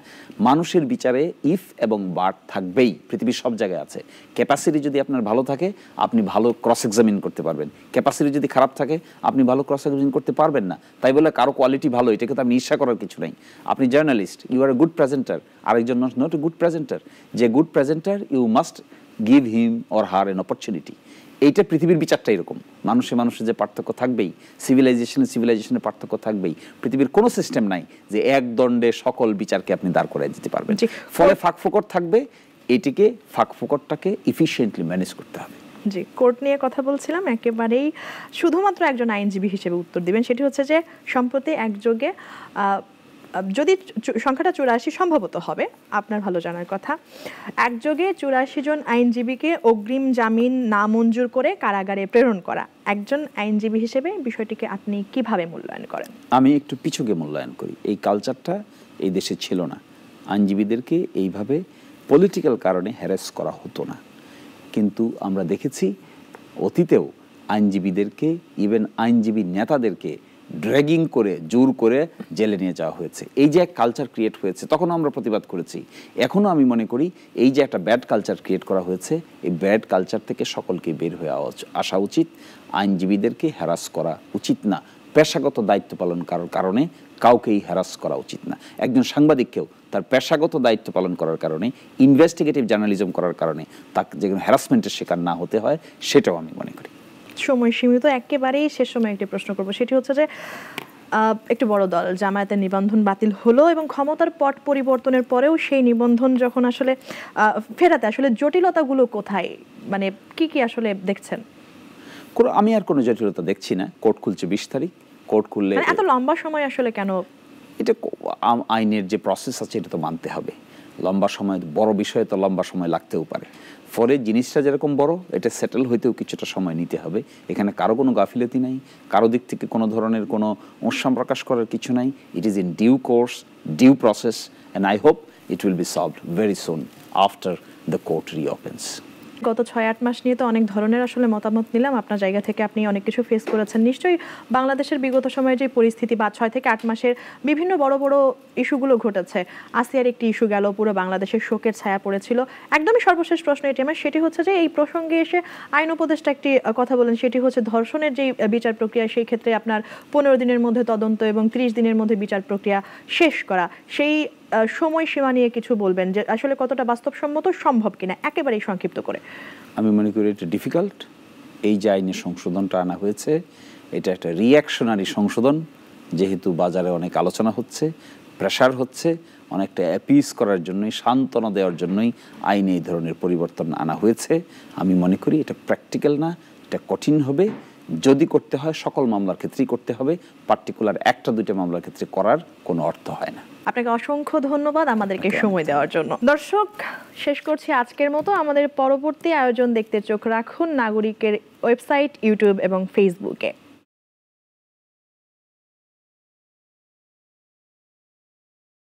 [SPEAKER 1] মানুষের বিচারে ইফ এবং বাট থাকবেই, পৃথিবীর সব জায়গায় আছে। ক্যাপাসিটি যদি আপনার ভালো থাকে, আপনি ভালো ক্রস এক্সামিন করতে পারবেন। ক্যাপাসিটি যদি খারাপ থাকে, আপনি ভালো ক্রস এক্সামিন করতে পারবেন না। তাই বলে কারো কোয়ালিটি ভালো, এটাকে তো আপনি ঈর্ষা করার কিছু নেই। আপনি journalist, you are a good presenter, আরেকজন নট এ গুড প্রেজেন্টার। যে good presenter, you must give him or her an opportunity. এইটা পৃথিবীর বিচারটা এরকম। মানুষের যে পার্থক্য থাকবেই, সিভিলাইজেশনের পার্থক্য থাকবেই। পৃথিবীর কোনো সিস্টেম নাই যে এক দণ্ডে সকল বিচারকে আপনি দাঁড় করাই দিতে পারবেন। ফলে ফাঁকফোকর থাকবে, এটিকে ফাঁকফোকরটাকে ইফিশিয়েন্টলি ম্যানেজ করতে হবে।
[SPEAKER 2] জি, কোর্ট নিয়ে কথা বলছিলাম, একেবারেই শুধুমাত্র একজন আইনজীবী হিসেবে উত্তর দিবেন। সেটি হচ্ছে যে সম্প্রতি একযোগে, যদি সংখ্যাটা 84 সম্ভবত হবে, আপনার ভালো জানার কথা, একযোগে 84 জন আইনজীবীকে অগ্রিম জামিন না মঞ্জুর করে কারাগারে প্রেরণ করা, একজন আইনজীবী হিসেবে বিষয়টিকে আপনি কিভাবে মূল্যায়ন করেন?
[SPEAKER 1] আমি একটু পিছুকে মূল্যায়ন করি। এই কালচারটা এই দেশে ছিল না। আইনজীবীদেরকে এইভাবে পলিটিক্যাল কারণে হ্যারাস করা হতো না। কিন্তু আমরা দেখেছি অতীতেও আইনজীবীদেরকে, ইভেন আইনজীবী নেতাদেরকে ড্র্যাগিং করে, জোর করে জেলে নিয়ে যাওয়া হয়েছে। এই যে এক কালচার ক্রিয়েট হয়েছে, তখনও আমরা প্রতিবাদ করেছি। এখনও আমি মনে করি এই যে একটা ব্যাড কালচার ক্রিয়েট করা হয়েছে, এই ব্যাড কালচার থেকে সকলকে বের হয়ে আসা উচিত। আইনজীবীদেরকে হ্যারাস করা উচিত না। পেশাগত দায়িত্ব পালন করার কারণে কাউকেই হ্যারাস করা উচিত না। একজন সাংবাদিককেও তার পেশাগত দায়িত্ব পালন করার কারণে, ইনভেস্টিগেটিভ জার্নালিজম করার কারণে তাকে যেন হ্যারাসমেন্টের শিকার না হতে হয়, সেটাও আমি মনে করি।
[SPEAKER 2] সময় সীমিত, একেবারেই শেষ সময় একটি প্রশ্ন করব। সেটি হচ্ছে যে একটু বড় দল জামায়াতের নিবন্ধন বাতিল হলো এবং ক্ষমতার পট পরিবর্তনের পরেও সেই নিবন্ধন যখন আসলে ফেরাতে আসলে জটিলতাগুলো কোথায়, মানে কি কি আসলে দেখছেন?
[SPEAKER 1] আমি আর কোনো জটিলতা দেখছি না। কোর্ট খুলছে 20 তারিখ। কোর্ট খুললে
[SPEAKER 2] এত লম্বা সময় আসলে কেন?
[SPEAKER 1] এটা আইনের যে প্রসেস আছে, এটা তো মানতে হবে। লম্বা সময়, বড় বিষয়ে তো লম্বা সময় লাগতেও পারে। ফলে জিনিসটা যেরকম বড়, এটা সেটেল হইতেও কিছুটা সময় নিতে হবে। এখানে কারো কোনো গাফিলতি নাই, কারো দিক থেকে কোনো ধরনের কোনো উৎসাহ প্রকাশ করার কিছু নাই। It is in due course, due process, and I hope it will be solved very soon after the court reopens.
[SPEAKER 2] গত 6-8 মাস নিয়ে তো অনেক ধরনের আসলে মতামত নিলাম। আপনার জায়গা থেকে আপনি অনেক কিছু ফেস করেছেন। নিশ্চয়ই বাংলাদেশের বিগত সময়ে যে পরিস্থিতি বা 6 থেকে 8 মাসের বিভিন্ন বড় বড় ইস্যুগুলো ঘটেছে, আসিয়ার একটি ইস্যু গেল, পুরো বাংলাদেশের শোকের ছায়া পড়েছিল। একদমই সর্বশেষ প্রশ্ন এটি আমার, সেটি হচ্ছে যে এই প্রসঙ্গে এসে আইন উপদেষ্টা একটি কথা বলেন, সেটি হচ্ছে ধর্ষণের যেই বিচার প্রক্রিয়া, সেই ক্ষেত্রে আপনার 15 দিনের মধ্যে তদন্ত এবং 30 দিনের মধ্যে বিচার প্রক্রিয়া শেষ করা, সেই সময়সীমা নিয়ে কিছু বলবেন যে আসলে কতটা বাস্তবসম্মত, সম্ভব কিনা, একেবারেই সংক্ষিপ্ত করে।
[SPEAKER 1] আমি মনে করি এটা ডিফিকাল্ট। এই যে আইনের সংশোধনটা আনা হয়েছে, এটা একটা রিঅ্যাকশনারি সংশোধন। যেহেতু বাজারে অনেক আলোচনা হচ্ছে, প্রেশার হচ্ছে, অনেকটা অ্যাপিস করার জন্যই, সান্ত্বনা দেওয়ার জন্যই আইনে এই ধরনের পরিবর্তন আনা হয়েছে। আমি মনে করি এটা প্র্যাকটিক্যাল না, এটা কঠিন হবে। যদি করতে হয় সকল মামলার ক্ষেত্রেই করতে হবে, পার্টিকুলার একটা দুইটা মামলার ক্ষেত্রে করার কোনো অর্থ হয় না।
[SPEAKER 2] আপনাকে অসংখ্য ধন্যবাদ আমাদেরকে সময় দেওয়ার জন্য। দর্শক, শেষ করছি আজকের মতো। আমাদের পরবর্তী আয়োজন দেখতে চোখ রাখুন নাগরিকের ওয়েবসাইট, ইউটিউব এবং ফেসবুকে।